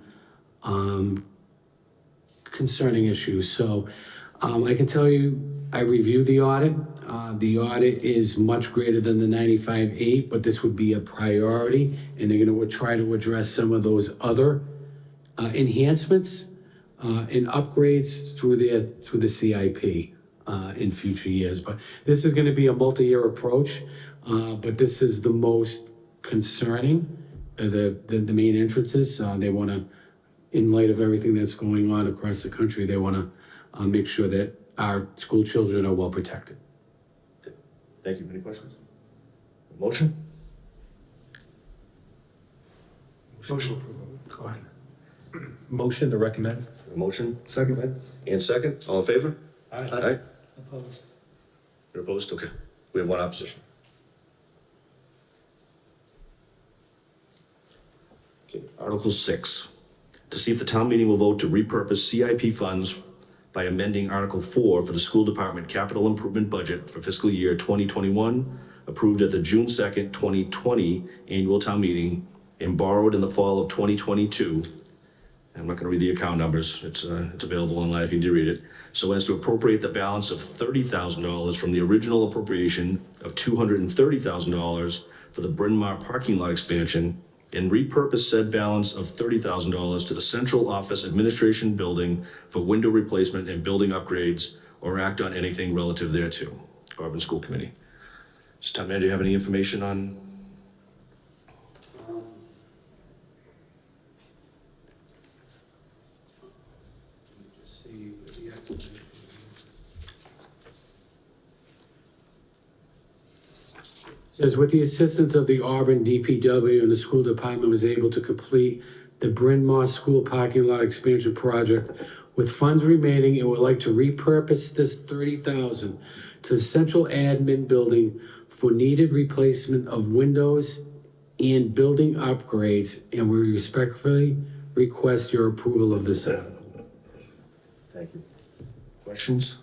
concerning issues. So I can tell you, I reviewed the audit. The audit is much greater than the 95.8, but this would be a priority, and they're going to try to address some of those other enhancements and upgrades through the CIP in future years. But this is going to be a multi-year approach, but this is the most concerning. The main entrances, they want to, in light of everything that's going on across the country, they want to make sure that our school children are well protected. Thank you. Any questions? Motion? Social approval. Go ahead. Motion to recommend. A motion Second. and second. All in favor? Aye. Opposed. You're opposed? Okay. We have one opposition. Okay, Article 6, to see if the town meeting will vote to repurpose CIP funds by amending Article 4 for the school department capital improvement budget for fiscal year 2021, approved at the June 2nd, 2020 annual town meeting, and borrowed in the fall of 2022. I'm not going to read the account numbers. It's available online if you need to read it. So as to appropriate the balance of $30,000 from the original appropriation of $230,000 for the Bryn Mawr parking lot expansion, and repurpose said balance of $30,000 to the central office administration building for window replacement and building upgrades, or act on anything relative thereto. Auburn School Committee. Does town manager have any information on? Just see what the explanation is. Says, with the assistance of the Auburn DPW and the school department was able to complete the Bryn Mawr School parking lot expansion project. With funds remaining, it would like to repurpose this $30,000 to the central admin building for needed replacement of windows and building upgrades, and we respectfully request your approval of this article. Thank you. Questions?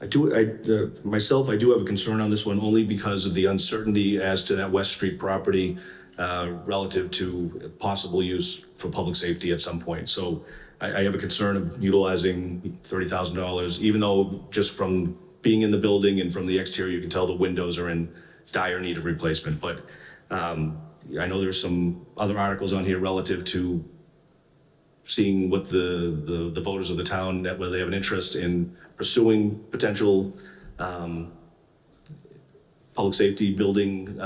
I do have a concern on this one only because of the uncertainty as to that West Street property relative to possible use for public safety at some point. So I have a concern of utilizing $30,000, even though just from being in the building and from the exterior, you can tell the windows are in dire need of replacement. But I know there's some other articles on here relative to seeing what the voters of the town, whether they have an interest in pursuing potential public safety building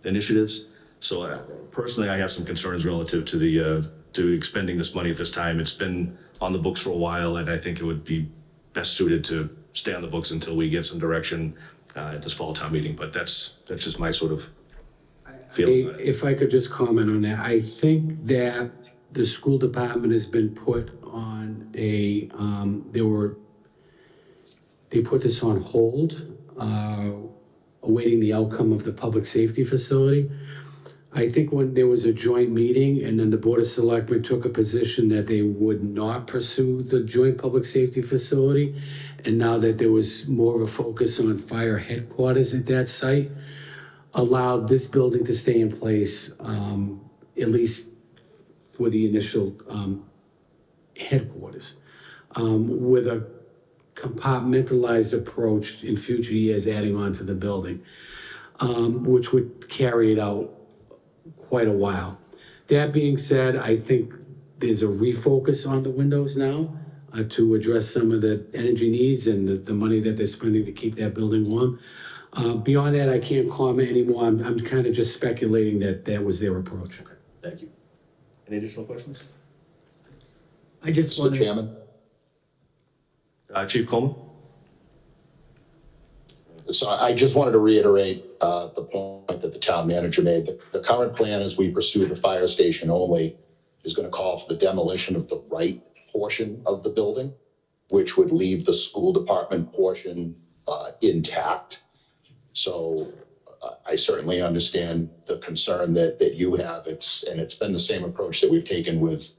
initiatives. So personally, I have some concerns relative to to expending this money at this time. It's been on the books for a while, and I think it would be best suited to stay on the books until we get some direction at this fall town meeting. But that's just my sort of feeling about it. If I could just comment on that, I think that the school department has been put on they put this on hold, awaiting the outcome of the public safety facility. I think when there was a joint meeting and then the Board of Selectmen took a position that they would not pursue the joint public safety facility, and now that there was more of a focus on fire headquarters at that site, allowed this building to stay in place, at least for the initial headquarters, with a compartmentalized approach in future years adding on to the building, which would carry it out quite a while. That being said, I think there's a refocus on the windows now to address some of the energy needs and the money that they're spending to keep that building warm. Beyond that, I can't comment anymore. I'm kind of just speculating that that was their approach. Okay, thank you. Any additional questions? I just Mr. want to, Chairman? Chief Coleman? So I just wanted to reiterate the point that the town manager made. The current plan as we pursue the fire station only is going to call for the demolition of the right portion of the building, which would leave the school department portion intact. So I certainly understand the concern that you have. It's been the same approach that we've taken with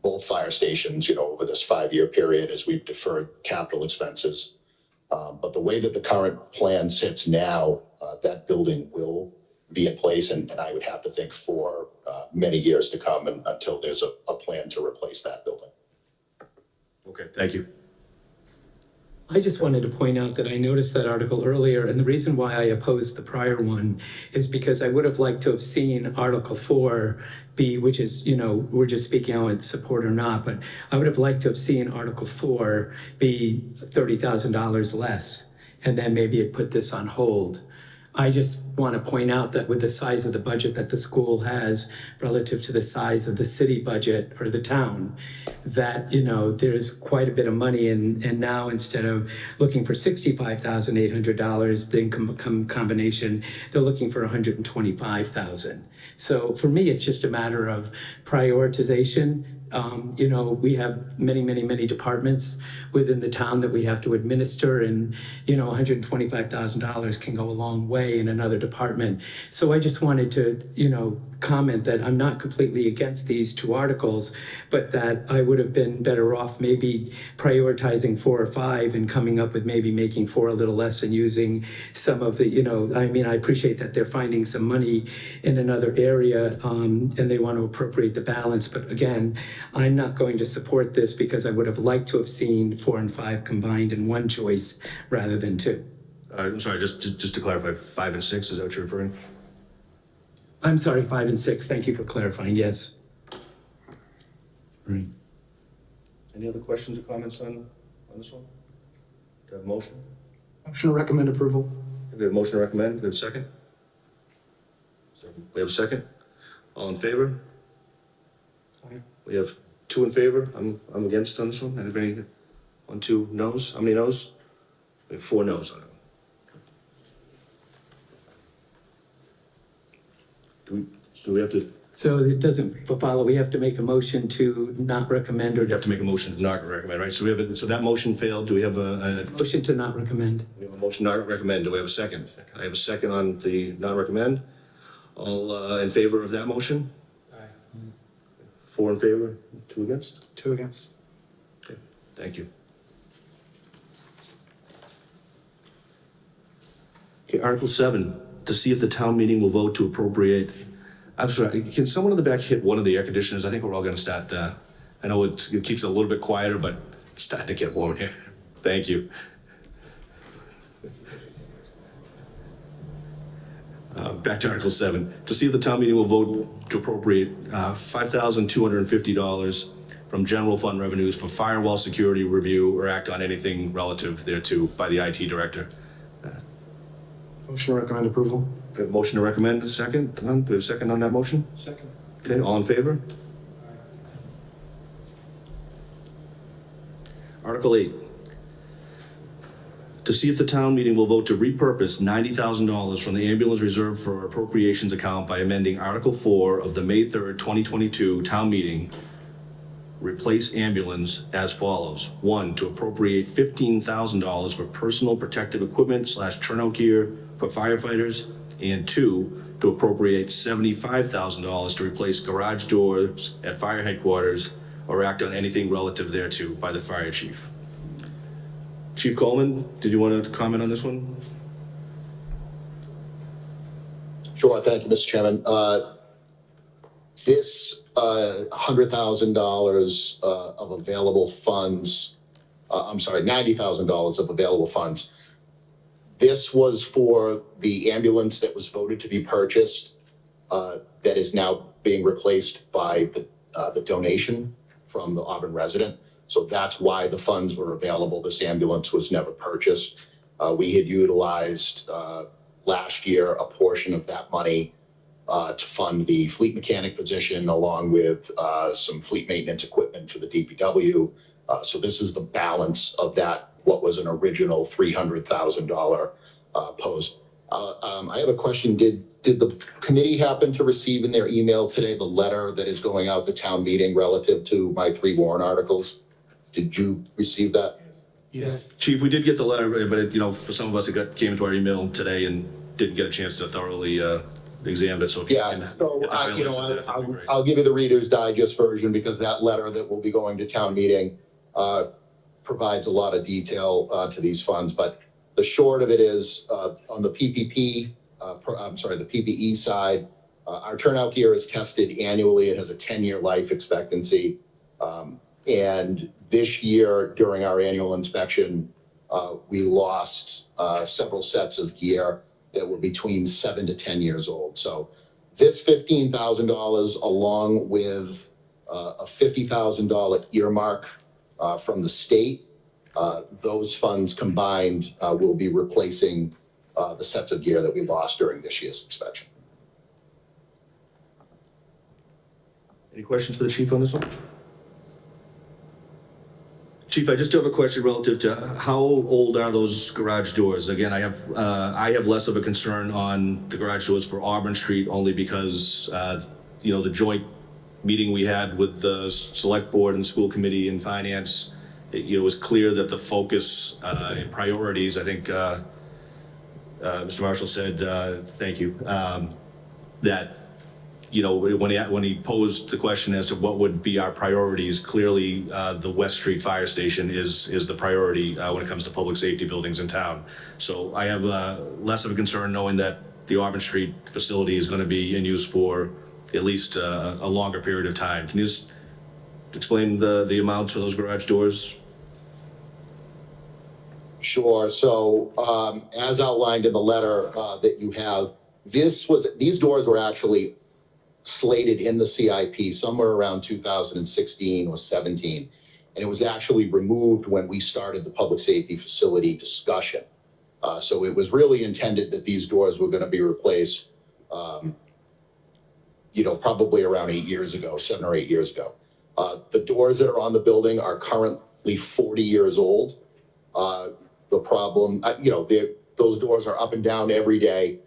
both fire stations, over this 5-year period as we've deferred capital expenses. But the way that the current plan sits now, that building will be in place, and I would have to think for many years to come until there's a plan to replace that building. Okay, thank you. I just wanted to point out that I noticed that article earlier, and the reason why I opposed the prior one is because I would have liked to have seen Article 4 be, which is, we're just speaking on support or not, but I would have liked to have seen Article 4 be $30,000 less, and then maybe it put this on hold. I just want to point out that with the size of the budget that the school has relative to the size of the city budget or the town, that, there's quite a bit of money. And now instead of looking for $65,800, then combination, they're looking for $125,000. So for me, it's just a matter of prioritization. We have many departments within the town that we have to administer, and, $125,000 can go a long way in another department. So I just wanted to, comment that I'm not completely against these two articles, but that I would have been better off maybe prioritizing 4 or 5 and coming up with maybe making 4 a little less and using some of the, I appreciate that they're finding some money in another area, and they want to appropriate the balance. But again, I'm not going to support this because I would have liked to have seen 4 and 5 combined in one choice rather than 2. I'm sorry, just to clarify, 5 and 6, is that what you're referring? I'm sorry, 5 and 6. Thank you for clarifying. Yes. Right. Any other questions or comments on this one? Do I have a motion? Motion to recommend approval. We have a motion to recommend. Do we have a second? We have a second. All in favor? We have 2 in favor. I'm against on this one. Anybody? 1, 2 no's? How many no's? We have 4 no's on it. Do we have to? So it doesn't follow. We have to make a motion to not recommend or We have to make a motion to not recommend, right? So so that motion failed. Do we have a motion to not recommend. we have a motion not recommend? Do we have a second? I have a second on the not recommend. All in favor of that motion? Aye. 4 in favor, 2 against? 2 against. Okay, thank you. Okay, Article 7, to see if the town meeting will vote to appropriate. I'm sorry, can someone in the back hit one of the air conditioners? I think we're all gonna start, I know it keeps it a little bit quieter, but it's starting to get warm here. Thank you. Back to Article 7, to see if the town meeting will vote to appropriate $5,250 from general fund revenues for firewall security review or act on anything relative thereto by the IT director. Motion to recommend approval. We have a motion to recommend, a second. Do we have a second on that motion? Second. Okay, all in favor? Article 8. To see if the town meeting will vote to repurpose $90,000 from the ambulance reserve for appropriations account by amending Article 4 of the May 3rd, 2022 town meeting. Replace ambulance as follows. 1, to appropriate $15,000 for personal protective equipment / turnout gear for firefighters. And 2, to appropriate $75,000 to replace garage doors at fire headquarters or act on anything relative thereto by the fire chief. Chief Coleman, did you want to comment on this one? Sure, thank you, Mr. Chairman. This $100,000 of available funds, $90,000 of available funds. This was for the ambulance that was voted to be purchased, that is now being replaced by the donation from the Auburn resident. So that's why the funds were available. This ambulance was never purchased. We had utilized last year a portion of that money to fund the fleet mechanic position, along with some fleet maintenance equipment for the DPW. So this is the balance of that, what was an original $300,000 post. I have a question. Did the committee happen to receive in their email today the letter that is going out to town meeting relative to my 3 warrant articles? Did you receive that? Yes. Chief, we did get the letter, but it, for some of us, came into our email today and didn't get a chance to thoroughly examine it, so if you Yeah, can so, get the you highlights know, of that, that'd be great. I'll give you the Reader's Digest version because that letter that will be going to town meeting provides a lot of detail to these funds, but the short of it is, on the PPP, the PPE side, our turnout gear is tested annually. It has a 10-year life expectancy. And this year, during our annual inspection, we lost several sets of gear that were between 7 to 10 years old. So this $15,000, along with a $50,000 earmark from the state, those funds combined will be replacing the sets of gear that we lost during this year's inspection. Any questions for the chief on this one? Chief, I just do have a question relative to how old are those garage doors? Again, I have less of a concern on the garage doors for Auburn Street only because, the joint meeting we had with the select board and school committee and finance, it was clear that the focus and priorities, I think Mr. Marshall said, thank you, that when he posed the question as to what would be our priorities, clearly the West Street Fire Station is the priority when it comes to public safety buildings in town. So I have less of a concern knowing that the Auburn Street facility is going to be in use for at least a longer period of time. Can you just explain the amounts for those garage doors? Sure. So as outlined in the letter that you have, these doors were actually slated in the CIP somewhere around 2016 or 17. And it was actually removed when we started the public safety facility discussion. So it was really intended that these doors were going to be replaced, probably around 8 years ago, 7 or 8 years ago. The doors that are on the building are currently 40 years old. The problem, those doors are up and down every day.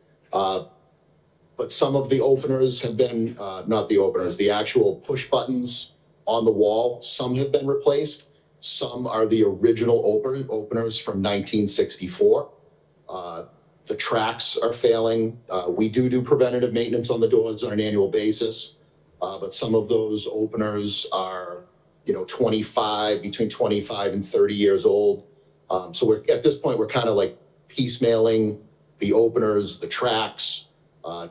But some of the openers have been, not the openers, the actual push buttons on the wall, some have been replaced. Some are the original openers from 1964. The tracks are failing. We do preventative maintenance on the doors on an annual basis. But some of those openers are, between 25 and 30 years old. So at this point, we're kind of like piecemealing the openers, the tracks.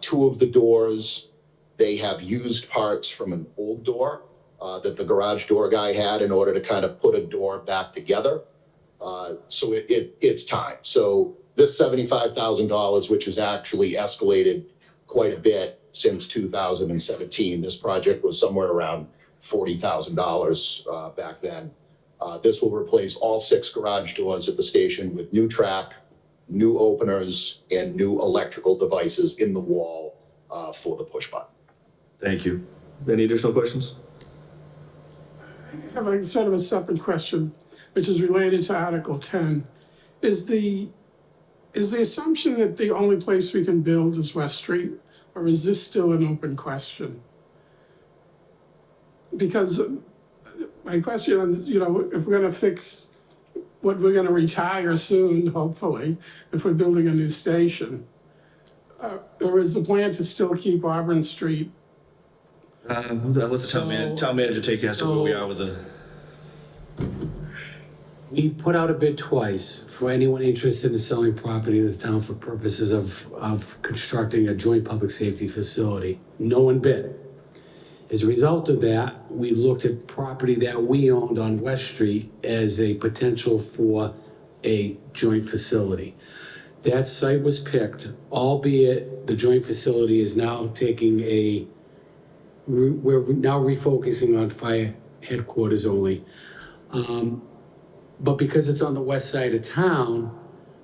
2 of the doors, they have used parts from an old door that the garage door guy had in order to kind of put a door back together. So it's time. So this $75,000, which has actually escalated quite a bit since 2017, this project was somewhere around $40,000 back then. This will replace all 6 garage doors at the station with new track, new openers, and new electrical devices in the wall for the push button. Thank you. Any additional questions? I have sort of a separate question, which is related to Article 10. Is the assumption that the only place we can build is West Street, or is this still an open question? Because my question, if we're gonna fix what we're gonna retire soon, hopefully, if we're building a new station, or is the plan to still keep Auburn Street? Let the town manager take as to where we are with the. We put out a bid twice for anyone interested in selling property in the town for purposes of constructing a joint public safety facility. No one bid. As a result of that, we looked at property that we owned on West Street as a potential for a joint facility. That site was picked, albeit the joint facility is now we're now refocusing on fire headquarters only. But because it's on the west side of town,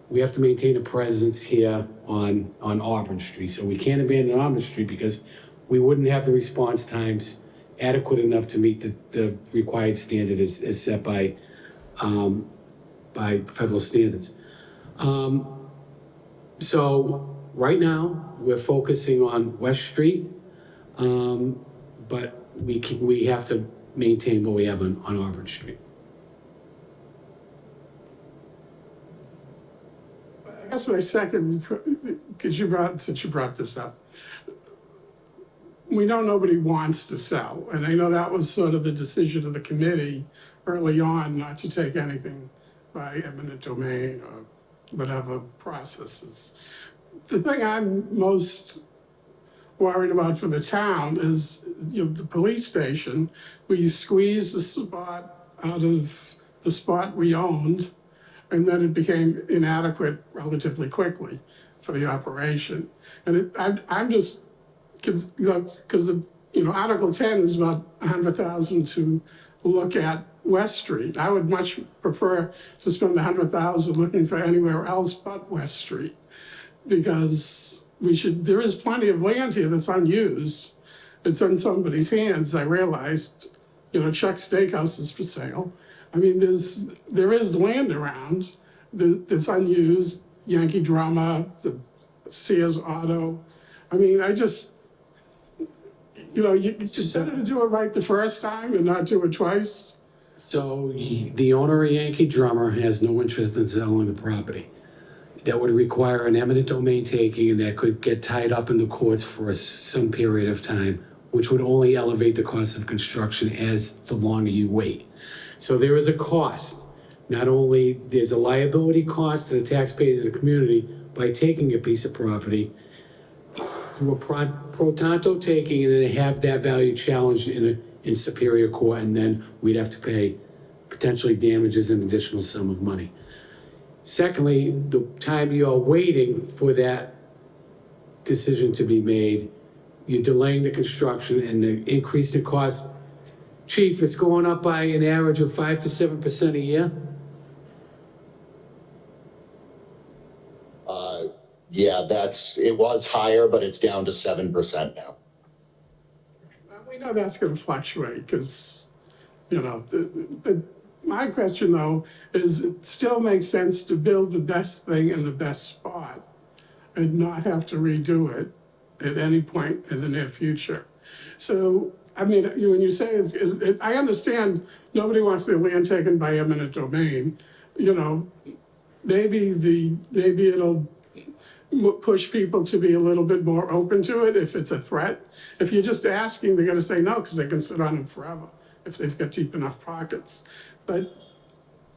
we have to maintain a presence here on Auburn Street. So we can't abandon Auburn Street because we wouldn't have the response times adequate enough to meet the required standard as set by federal standards. So right now, we're focusing on West Street, but we have to maintain what we have on Auburn Street. guess my second, because since you brought this up, we know nobody wants to sell, and I know that was sort of the decision of the committee early on, not to take anything by eminent domain or whatever processes. The thing I'm most worried about for the town is, the police station. We squeezed the spot out of the spot we owned, and then it became inadequate relatively quickly for the operation. And I'm just, because Article 10 is about 100,000 to look at West Street. I would much prefer to spend 100,000 looking for anywhere else but West Street, because there is plenty of land here that's unused. It's in somebody's hands, I realized. Chuck's Steakhouse is for sale. I mean, there is land around that's unused, Yankee Drama, the Sears Auto. I mean, it's better to do it right the first time and not do it twice. So the owner of Yankee Drummer has no interest in selling the property. That would require an eminent domain taking, and that could get tied up in the courts for some period of time, which would only elevate the cost of construction as the longer you wait. So there is a cost. Not only there's a liability cost to the taxpayers of the community by taking a piece of property through a pro tanto taking, and then have that value challenged in Superior Court, and then we'd have to pay potentially damages and additional sum of money. Secondly, the time you're waiting for that decision to be made, you're delaying the construction and the increase in cost. Chief, it's going up by an average of 5 to 7% a year? Yeah, it was higher, but it's down to 7% now. We know that's going to fluctuate because, but my question though is, it still makes sense to build the best thing in the best spot and not have to redo it at any point in the near future. So, I mean, when you say I understand nobody wants their land taken by eminent domain. Maybe it'll push people to be a little bit more open to it if it's a threat. If you're just asking, they're gonna say no, because they can sit on them forever if they've got deep enough pockets. But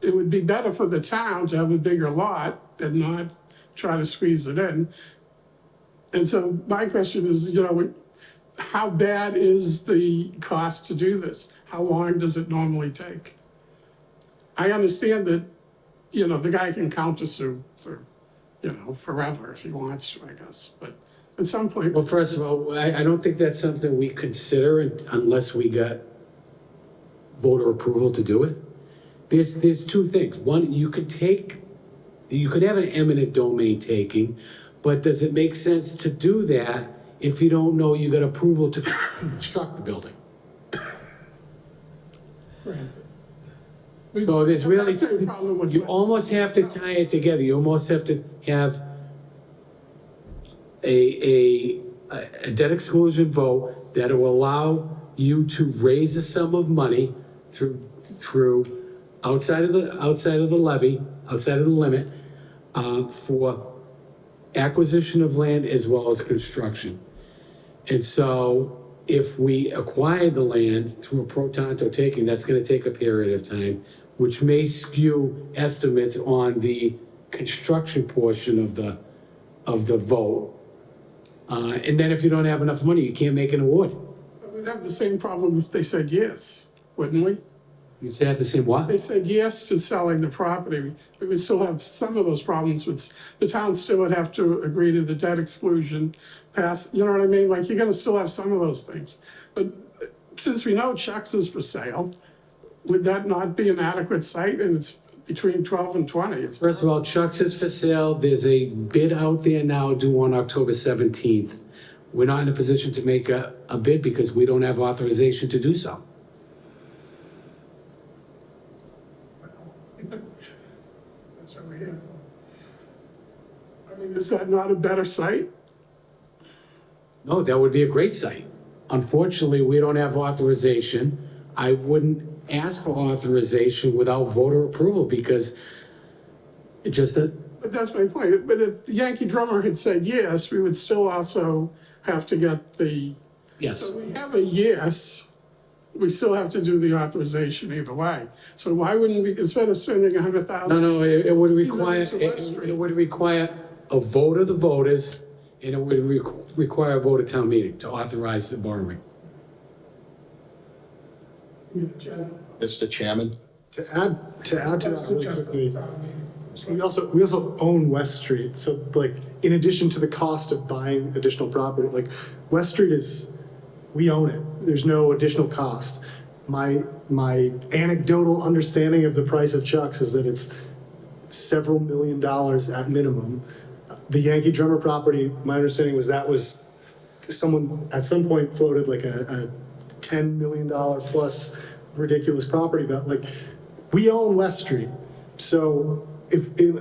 it would be better for the town to have a bigger lot and not try to squeeze it in. And so my question is, how bad is the cost to do this? How long does it normally take? I understand that, the guy can countersue for, forever if he wants to, I guess, but at some point. Well, first of all, I don't think that's something we consider unless we got voter approval to do it. There's two things. One, you could have an eminent domain taking, but does it make sense to do that if you don't know you got approval to construct the building? So there's really, That's a problem with you West- almost have to tie it together. You almost have to have a debt exclusion vote that will allow you to raise a sum of money through outside of the levy, outside of the limit, for acquisition of land as well as construction. And so if we acquire the land through a pro tanto taking, that's gonna take a period of time, which may skew estimates on the construction portion of the vote. And then if you don't have enough money, you can't make an award. We'd have the same problem if they said yes, wouldn't we? You'd have to say what? They said yes to selling the property. We would still have some of those problems with, the town still would have to agree to the debt exclusion pass, you know what I mean? Like, you're gonna still have some of those things. But since we know Chuck's is for sale, would that not be an adequate site? And it's between 12 and 20. It's First of all, Chuck's is for sale. There's a bid out there now due on October 17th. We're not in a position to make a bid because we don't have authorization to do so. That's what we're here for. I mean, is that not a better site? No, that would be a great site. Unfortunately, we don't have authorization. I wouldn't ask for authorization without voter approval because it just, But that's my point. But if the Yankee drummer had said yes, we would still also have to get the, Yes. so we have a yes, we still have to do the authorization either way. So why wouldn't we, instead of spending $100,000? No, it would Easily require, to West Street. it would require a vote of the voters, and it would require a vote of town meeting to authorize the borrowing. Mr. Chairman? To add to that really quickly, we also own West Street, so like, in addition to the cost of buying additional property, like, West Street is, we own it, there's no additional cost. My anecdotal understanding of the price of Chuck's is that it's several $1 million at minimum. The Yankee drummer property, my understanding was that was, someone at some point floated like a $10 million plus ridiculous property, but like, we own West Street. So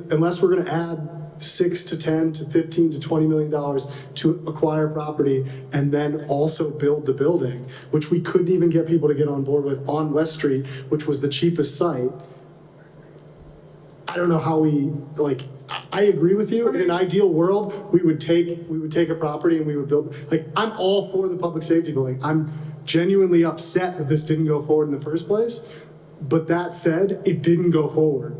unless we're gonna add 6 to 10 to 15 to $20 million to acquire property and then also build the building, which we couldn't even get people to get on board with on West Street, which was the cheapest site. I don't know how we, like, I agree with you. In an ideal world, we would take a property and we would build, like, I'm all for the public safety building. I'm genuinely upset that this didn't go forward in the first place. But that said, it didn't go forward.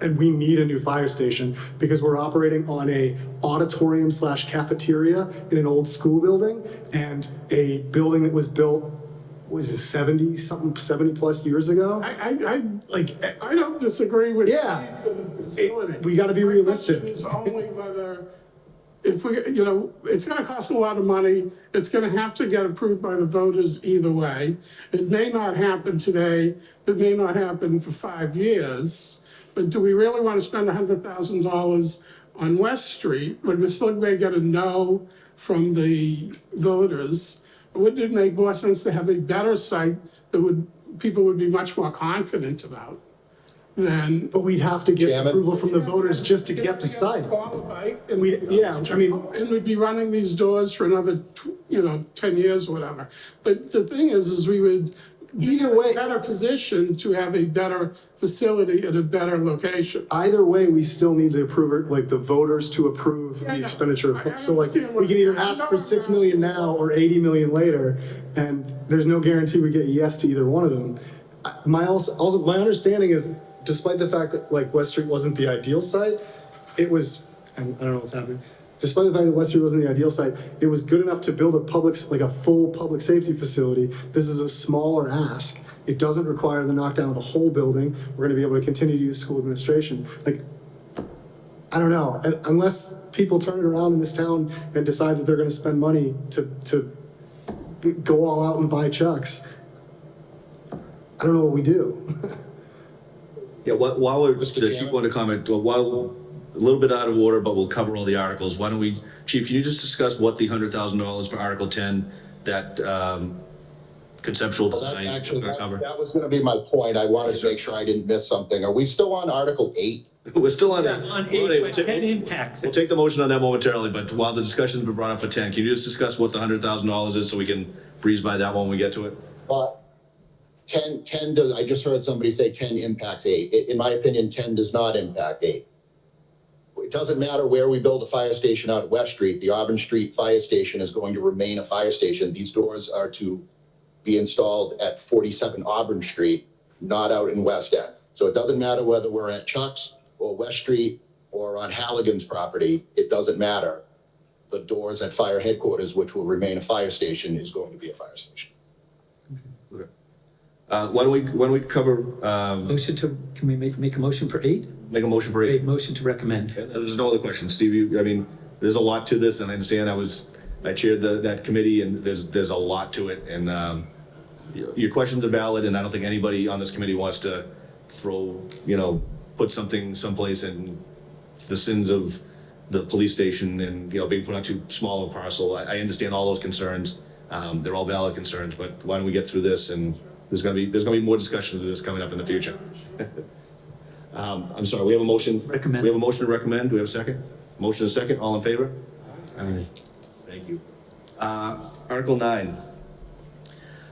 And we need a new fire station because we're operating on a auditorium / cafeteria in an old school building and a building that was built, was it 70 plus years ago? I don't disagree with the Yeah. need for the facility. We gotta be realistic. My question is only whether, if we, it's gonna cost a lot of money, it's gonna have to get approved by the voters either way. It may not happen today, it may not happen for 5 years, but do we really wanna spend $100,000 on West Street when we're still gonna get a no from the voters? Wouldn't it make more sense to have a better site that people would be much more confident about than? But we'd have to get Chairman? approval from the voters just to get the site. And We, yeah, I mean, and we'd be running these doors for another, 10 years or whatever. But the thing is we would be Either in way- a better position to have a better facility at a better location. either way, we still need to approve it, like the voters to approve Yeah, the yeah. expenditure. I So like, understand we can either what- ask I for know $6 what million you're now or 80 million later, and there's no guarantee we get a yes to either one of them. My understanding is, despite the fact that like West Street wasn't the ideal site, it was, and I don't know what's happening. Despite the fact that West Street wasn't the ideal site, it was good enough to build a full public safety facility. This is a smaller ask. It doesn't require the knockdown of the whole building. We're gonna be able to continue to use school administration. Like, I don't know, unless people turn it around in this town and decide that they're gonna spend money to go all out and buy Chucks. I don't know what we do. Yeah, while we're, Mr. the chief Chairman? wanted to comment, while a little bit out of order, but we'll cover all the articles. Why don't we, Chief, can you just discuss what the $100,000 for Article 10, that conceptual Well, that design is actually, gonna cover? that was gonna be my point. I wanted to make sure I didn't miss something. Are we still on Article 8? We're still on Yes, that. on We'll 8, when 10 impacts We'll it. take the motion on that momentarily, but while the discussion's been brought up for 10, can you just discuss what the $100,000 is so we can breeze by that when we get to it? But 10 does, I just heard somebody say 10 impacts 8. In my opinion, 10 does not impact 8. It doesn't matter where we build a fire station out at West Street, the Auburn Street Fire Station is going to remain a fire station. These doors are to be installed at 47 Auburn Street, not out in West End. So it doesn't matter whether we're at Chuck's or West Street or on Halligan's property, it doesn't matter. The doors at fire headquarters, which will remain a fire station, is going to be a fire station. Why don't we cover, Motion to, can we make a motion for 8? make a motion for 8? Motion to recommend. There's no other questions. Steve, I mean, there's a lot to this, and I understand I chaired that committee, and there's a lot to it, and your questions are valid, and I don't think anybody on this committee wants to put something someplace in the sins of the police station and, being put on too small a parcel. I understand all those concerns. They're all valid concerns, but why don't we get through this, and there's gonna be more discussion of this coming up in the future. I'm sorry, we have a motion. Recommend. We have a motion to recommend. Do we have a second? Motion and a second. All in favor? Aye. Thank you. Article 9.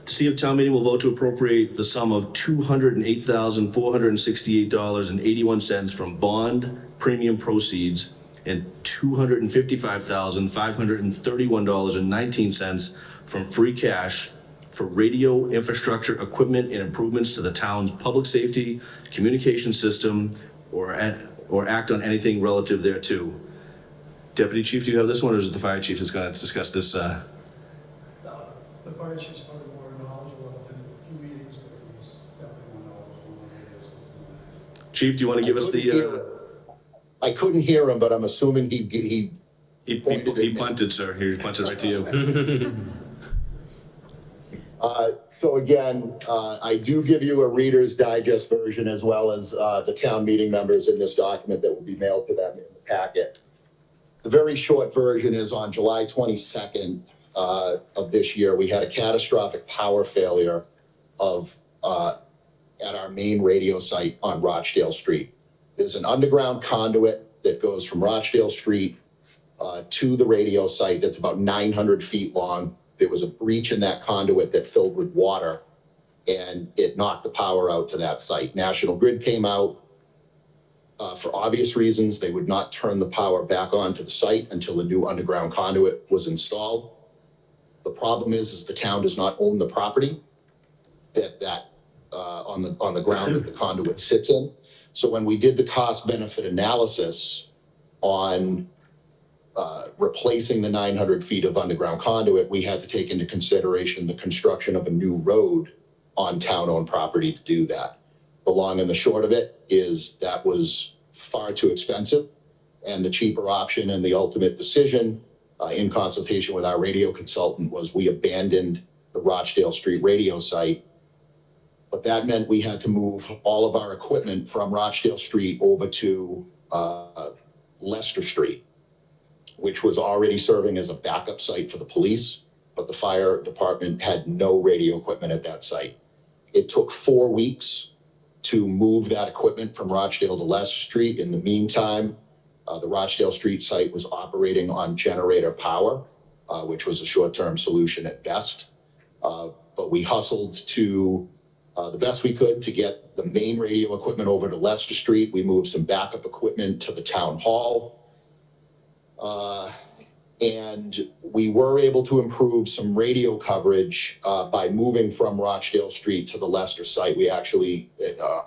To see if town meeting will vote to appropriate the sum of $208,468.81 from bond premium proceeds and $255,531.19 from free cash for radio infrastructure equipment and improvements to the town's public safety communication system or act on anything relative thereto. Deputy Chief, do you have this one, or is it the Fire Chief that's going to discuss this? The fire chief's probably more knowledgeable of the few meetings, but he's definitely more knowledgeable on the radio system. Chief, do you want to give us the, I couldn't hear him, but I'm assuming he he punted, sir. He punted right to you. So again, I do give you a Reader's Digest version as well as the town meeting members in this document that will be mailed to them in the packet. The very short version is on July 22nd of this year, we had a catastrophic power failure at our main radio site on Rochdale Street. There's an underground conduit that goes from Rochdale Street to the radio site that's about 900 feet long. There was a breach in that conduit that filled with water, and it knocked the power out to that site. National Grid came out. For obvious reasons, they would not turn the power back on to the site until the new underground conduit was installed. The problem is the town does not own the property on the ground that the conduit sits in. So when we did the cost benefit analysis on replacing the 900 feet of underground conduit, we had to take into consideration the construction of a new road on town-owned property to do that. The long and the short of it is that was far too expensive, and the cheaper option and the ultimate decision in consultation with our radio consultant was we abandoned the Rochdale Street radio site. But that meant we had to move all of our equipment from Rochdale Street over to Leicester Street, which was already serving as a backup site for the police, but the fire department had no radio equipment at that site. It took 4 weeks to move that equipment from Rochdale to Leicester Street. In the meantime, the Rochdale Street site was operating on generator power, which was a short-term solution at best. But we hustled to the best we could to get the main radio equipment over to Leicester Street. We moved some backup equipment to the town hall. And we were able to improve some radio coverage by moving from Rochdale Street to the Leicester site. We actually,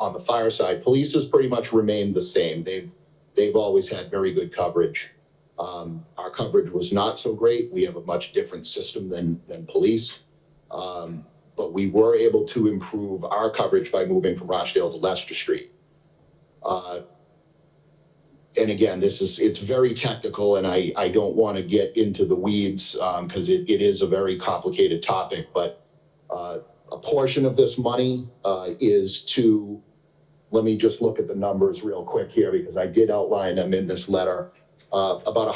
on the fire side, police has pretty much remained the same. They've always had very good coverage. Our coverage was not so great. We have a much different system than police. But we were able to improve our coverage by moving from Rochdale to Leicester Street. And again, it's very technical, and I don't want to get into the weeds because it is a very complicated topic, but a portion of this money is to, let me just look at the numbers real quick here because I did outline them in this letter. About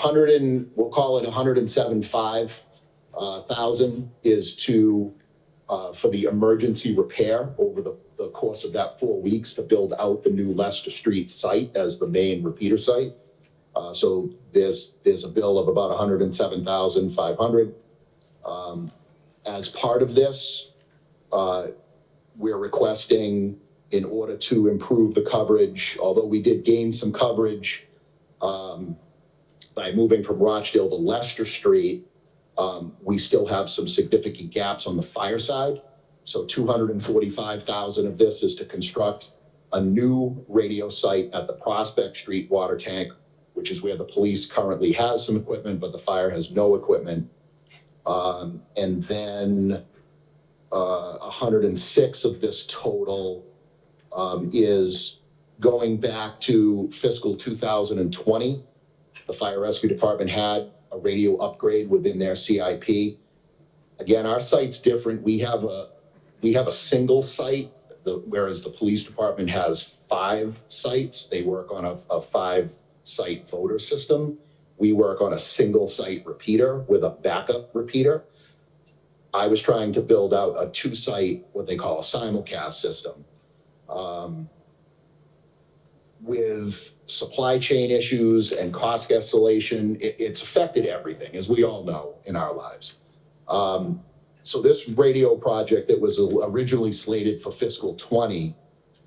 we'll call it 175,000 is to for the emergency repair over the course of that 4 weeks to build out the new Leicester Street site as the main repeater site. So there's a bill of about 107,500. As part of this, we're requesting, in order to improve the coverage, although we did gain some coverage by moving from Rochdale to Leicester Street, we still have some significant gaps on the fire side. So 245,000 of this is to construct a new radio site at the Prospect Street water tank, which is where the police currently has some equipment, but the fire has no equipment. And then 106 of this total is going back to fiscal 2020. The fire rescue department had a radio upgrade within their CIP. Again, our site's different. We have a single site, whereas the police department has 5 sites. They work on a 5-site voter system. We work on a single site repeater with a backup repeater. I was trying to build out a 2-site, what they call a simulcast system. With supply chain issues and cost escalation, it's affected everything, as we all know in our lives. So this radio project that was originally slated for fiscal 20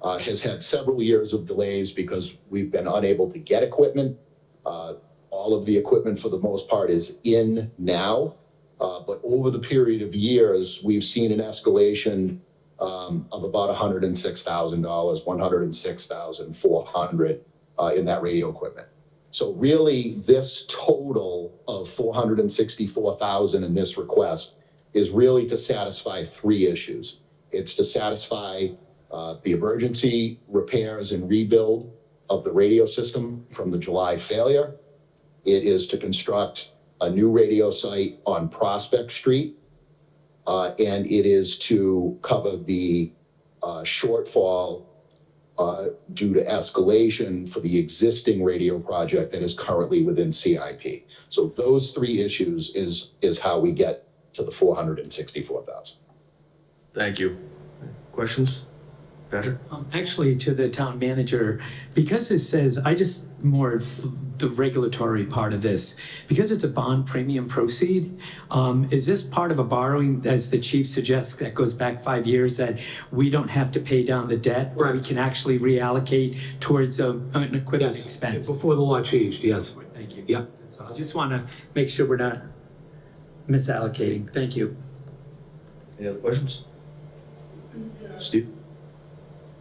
has had several years of delays because we've been unable to get equipment. All of the equipment for the most part is in now. But over the period of years, we've seen an escalation of about $106,000, $106,400 in that radio equipment. So really, this total of $464,000 in this request is really to satisfy three issues. It's to satisfy the emergency repairs and rebuild of the radio system from the July failure. It is to construct a new radio site on Prospect Street. And it is to cover the shortfall due to escalation for the existing radio project that is currently within CIP. So those three issues is how we get to the $464,000. Thank you. Questions? Patrick? Actually, to the town manager, because it says, more the regulatory part of this, because it's a bond premium proceed, is this part of a borrowing, as the chief suggests, that goes back 5 years, that we don't have to pay down the debt? Or we can actually reallocate towards an equipment Yes, expense? before the law changed, yes. Thank you. Yeah. That's all. I just want to make sure we're not misallocating. Thank you. Any other questions? Steve?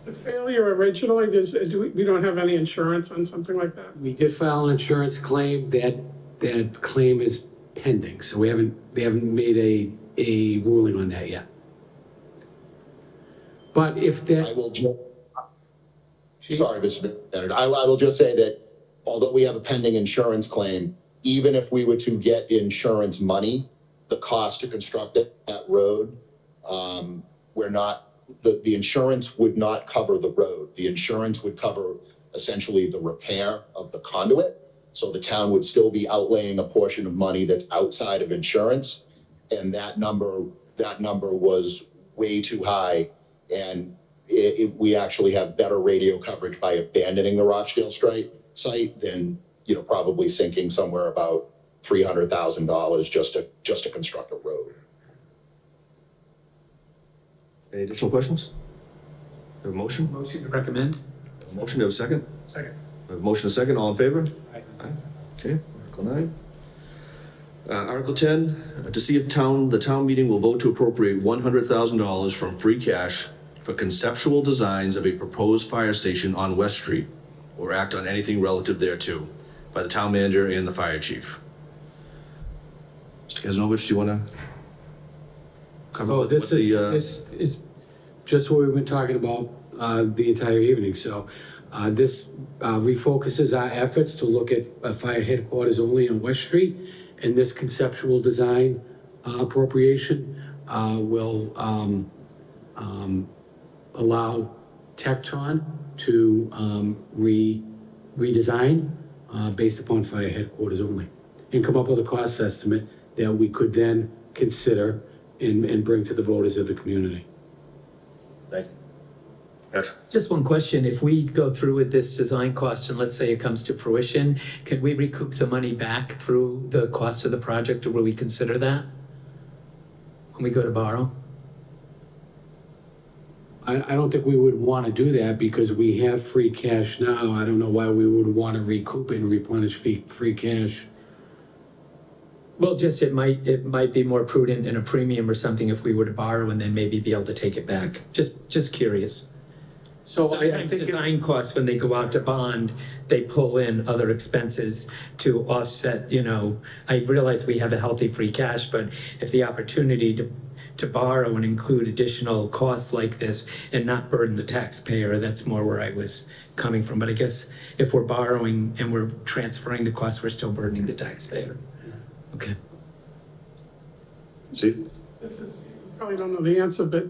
The failure originally, we don't have any insurance on something like that? We did file an insurance claim. That claim is pending, so they haven't made a ruling on that yet. But if I that, will sorry, Mr. Bennett. I will just say that although we have a pending insurance claim, even if we were to get insurance money, the cost to construct that road, the insurance would not cover the road. The insurance would cover essentially the repair of the conduit. So the town would still be outlaying a portion of money that's outside of insurance. And that number was way too high. And we actually have better radio coverage by abandoning the Rochdale site than, probably sinking somewhere about $300,000 just to construct a road. Any additional questions? Have a motion? Motion to recommend? A motion, do I have a second? Second. We have a motion, a second, all in favor? Aye. Okay, Article 9. Article 10, to see if the town meeting will vote to appropriate $100,000 from free cash for conceptual designs of a proposed fire station on West Street, or act on anything relative thereto, by the town manager and the fire chief. Mr. Kazanovich, do you want to cover oh, what this the, is just what we've been talking about the entire evening. So this refocuses our efforts to look at a fire headquarters only on West Street, and this conceptual design appropriation will allow Tecton to redesign based upon fire headquarters only, and come up with a cost estimate that we could then consider and bring to the voters of the community. Thank you. Patrick? Just one question. If we go through with this design cost and let's say it comes to fruition, can we recoup the money back through the cost of the project, or will we consider that when we go to borrow? I don't think we would want to do that because we have free cash now. I don't know why we would want to recoup and replenish free cash. Well, just it might be more prudent in a premium or something if we were to borrow and then maybe be able to take it back. Just curious. So I Sometimes think design costs, when they go out to bond, they pull in other expenses to offset, I realize we have a healthy free cash, but if the opportunity to borrow and include additional costs like this and not burden the taxpayer, that's more where I was coming from. But I guess if we're borrowing and we're transferring the costs, we're still burdening the taxpayer. Okay. Steve? You probably don't know the answer, but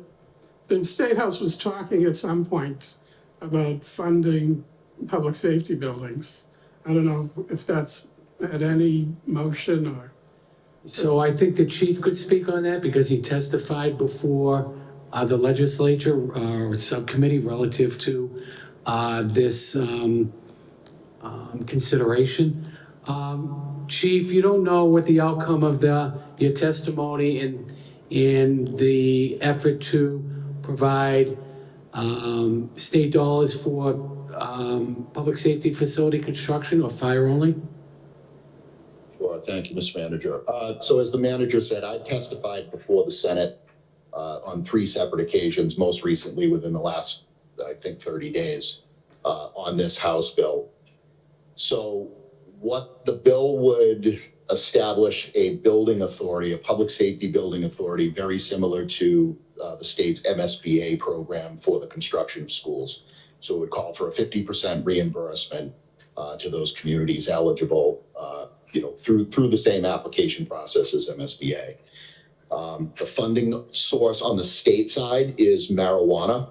the State House was talking at some point about funding public safety buildings. I don't know if that's at any motion or. So I think the chief could speak on that because he testified before the legislature or subcommittee relative to this consideration. Chief, you don't know what the outcome of your testimony in the effort to provide State dollars for, public safety facility construction or fire only? Sure, thank you, Mr. Manager. So as the manager said, I testified before the Senate on 3 separate occasions, most recently within the last, I think, 30 days on this House bill. So what the bill would establish a building authority, a public safety building authority, very similar to the state's MSBA program for the construction of schools. So it would call for a 50% reimbursement to those communities eligible, through the same application process as MSBA. The funding source on the state side is marijuana.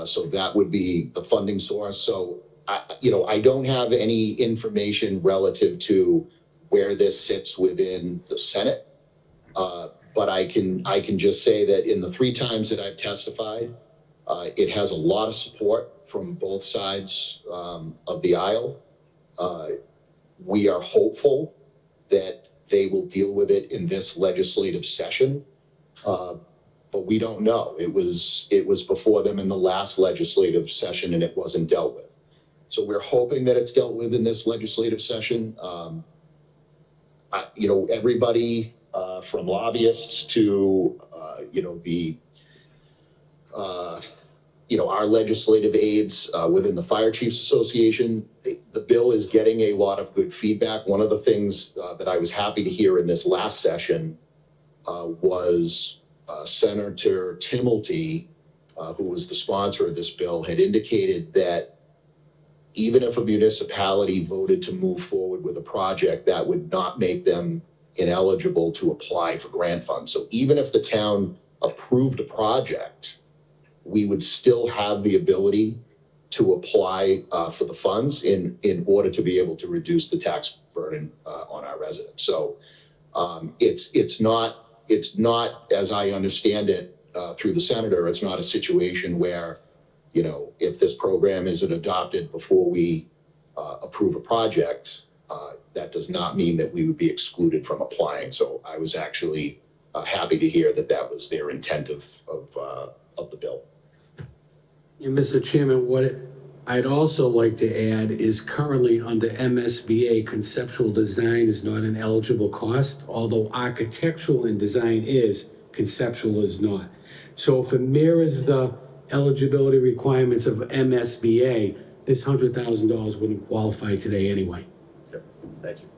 So that would be the funding source. So I don't have any information relative to where this sits within the Senate. But I can just say that in the 3 times that I've testified, it has a lot of support from both sides of the aisle. We are hopeful that they will deal with it in this legislative session. But we don't know. It was before them in the last legislative session and it wasn't dealt with. So we're hoping that it's dealt with in this legislative session. Everybody from lobbyists to, our legislative aides within the Fire Chiefs Association, the bill is getting a lot of good feedback. One of the things that I was happy to hear in this last session was Senator Timilty, who was the sponsor of this bill, had indicated that even if a municipality voted to move forward with a project, that would not make them ineligible to apply for grant funds. So even if the town approved a project, we would still have the ability to apply for the funds in order to be able to reduce the tax burden on our residents. So it's not, as I understand it through the senator, it's not a situation where, if this program isn't adopted before we approve a project, that does not mean that we would be excluded from applying. So I was actually happy to hear that that was their intent of the bill. And Mr. Chairman, what I'd also like to add is currently under MSBA, conceptual design is not an eligible cost, although architectural and design is, conceptual is not. So if it mirrors the eligibility requirements of MSBA, this $100,000 wouldn't qualify today anyway. Thank you.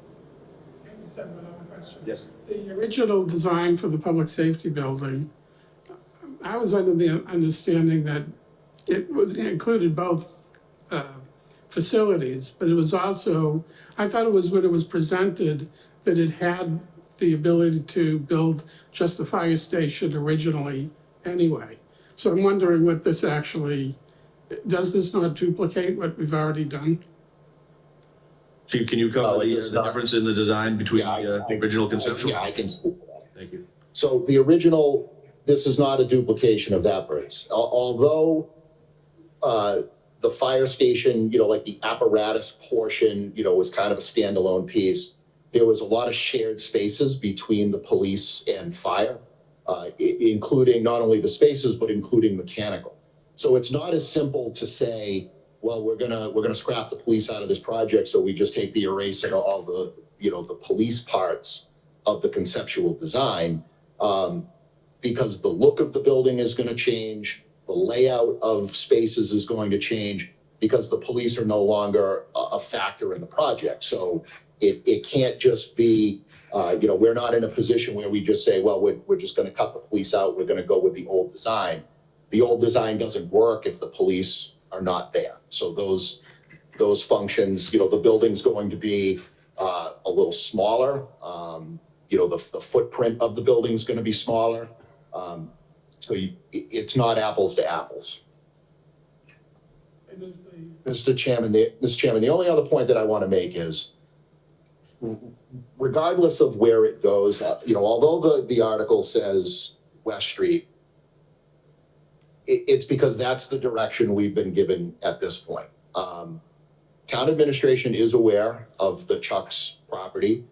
I just have one other question. Yes. The original design for the public safety building, I was under the understanding that it included both facilities, but it was also, I thought it was when it was presented that it had the ability to build just the fire station originally anyway. So I'm wondering what this actually, does this not duplicate what we've already done? Chief, can you cover the difference in the design between Yeah, the original conceptual? Yeah, I can speak to that. Thank you. So the original, this is not a duplication of that, Brits. Although the fire station, like the apparatus portion, was kind of a standalone piece, there was a lot of shared spaces between the police and fire, including not only the spaces, but including mechanical. So it's not as simple to say, well, we're gonna scrap the police out of this project, so we just take the erase and all the, the police parts of the conceptual design, because the look of the building is gonna change, the layout of spaces is going to change, because the police are no longer a factor in the project. So it can't just be, we're not in a position where we just say, well, we're just gonna cut the police out, we're gonna go with the old design. The old design doesn't work if the police are not there. So those functions, the building's going to be a little smaller. The footprint of the building's gonna be smaller. So it's not apples to apples. And is the Mr. Chairman, the only other point that I want to make is, regardless of where it goes, although the article says West Street, it's because that's the direction we've been given at this point. Town administration is aware of the Chuck's property.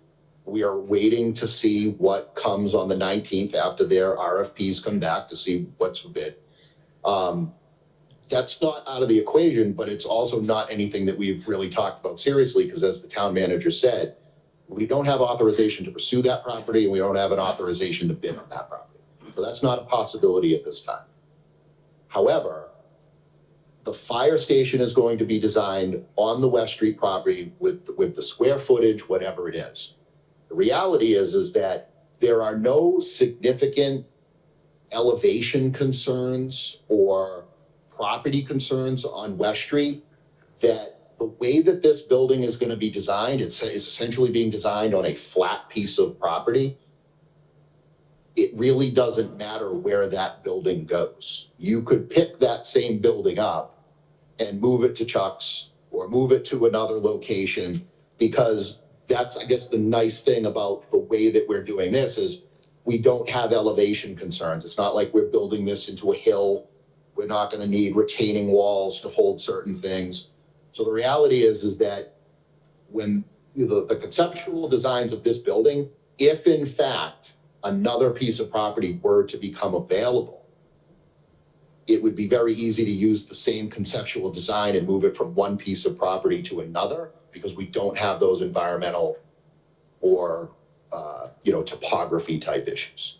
We are waiting to see what comes on the 19th after their RFPs come back to see what's a bid. That's not out of the equation, but it's also not anything that we've really talked about seriously, because as the town manager said, we don't have authorization to pursue that property, and we don't have an authorization to bid on that property. So that's not a possibility at this time. However, the fire station is going to be designed on the West Street property with the square footage, whatever it is. The reality is that there are no significant elevation concerns or property concerns on West Street, that the way that this building is going to be designed, it's essentially being designed on a flat piece of property. It really doesn't matter where that building goes. You could pick that same building up and move it to Chuck's or move it to another location, because that's, I guess, the nice thing about the way that we're doing this is we don't have elevation concerns. It's not like we're building this into a hill. We're not going to need retaining walls to hold certain things. So the reality is that when the conceptual designs of this building, if in fact another piece of property were to become available, it would be very easy to use the same conceptual design and move it from one piece of property to another, because we don't have those environmental or topography type issues.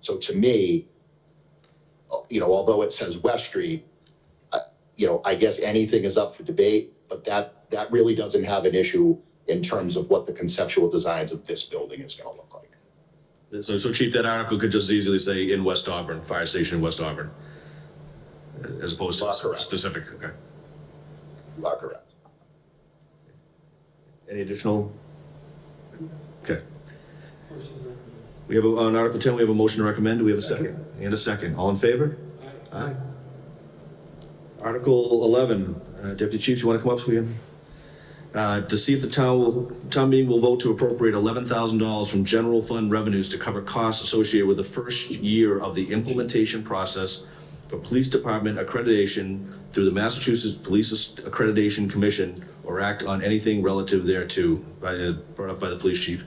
So to me, although it says West Street, I guess anything is up for debate, but that really doesn't have an issue in terms of what the conceptual designs of this building is going to look like. So Chief, that article could just as easily say in West Auburn, fire station in West Auburn, as opposed to Correct. specific, okay. You are correct. Any additional? Okay. We have, on Article 10, we have a motion to recommend. Do we have a second? And a second. All in favor? Aye. Article 11, Deputy Chief, you want to come up so we can? To see if the town meeting will vote to appropriate $11,000 from general fund revenues to cover costs associated with the first year of the implementation process for police department accreditation through the Massachusetts Police Accreditation Commission, or act on anything relative thereto, brought up by the police chief.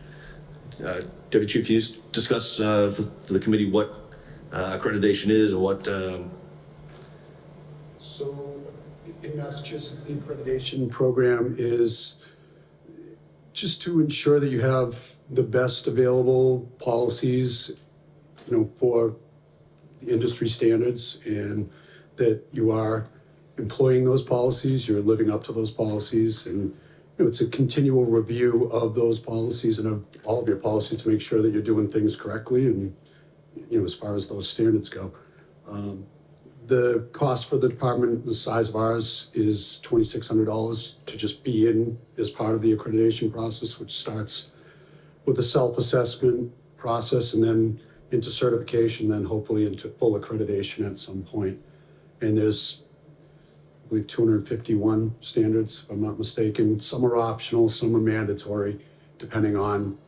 Deputy Chief, can you just discuss for the committee what accreditation is, or what? So in Massachusetts, the accreditation program is just to ensure that you have the best available policies, for the industry standards, and that you are employing those policies, you're living up to those policies, and it's a continual review of those policies and of all of your policies to make sure that you're doing things correctly, and as far as those standards go. The cost for the department, the size of ours, is $2,600 to just be in as part of the accreditation process, which starts with a self-assessment process and then into certification, then hopefully into full accreditation at some point. And there's, I believe, 251 standards, if I'm not mistaken. Some are optional, some are mandatory, depending on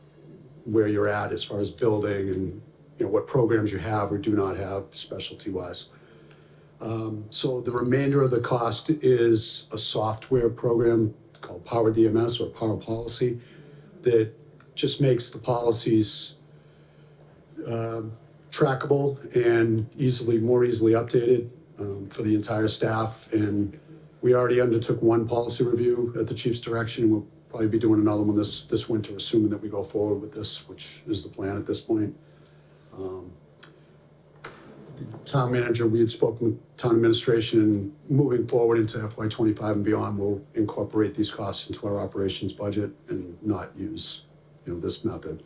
where you're at as far as building and what programs you have or do not have specialty-wise. So the remainder of the cost is a software program called Power DMS or Power Policy that just makes the policies trackable and more easily updated for the entire staff. And we already undertook one policy review at the chief's direction. We'll probably be doing another one this winter, assuming that we go forward with this, which is the plan at this point. Town manager, we had spoken with town administration, and moving forward into FY25 and beyond, we'll incorporate these costs into our operations budget and not use, this method.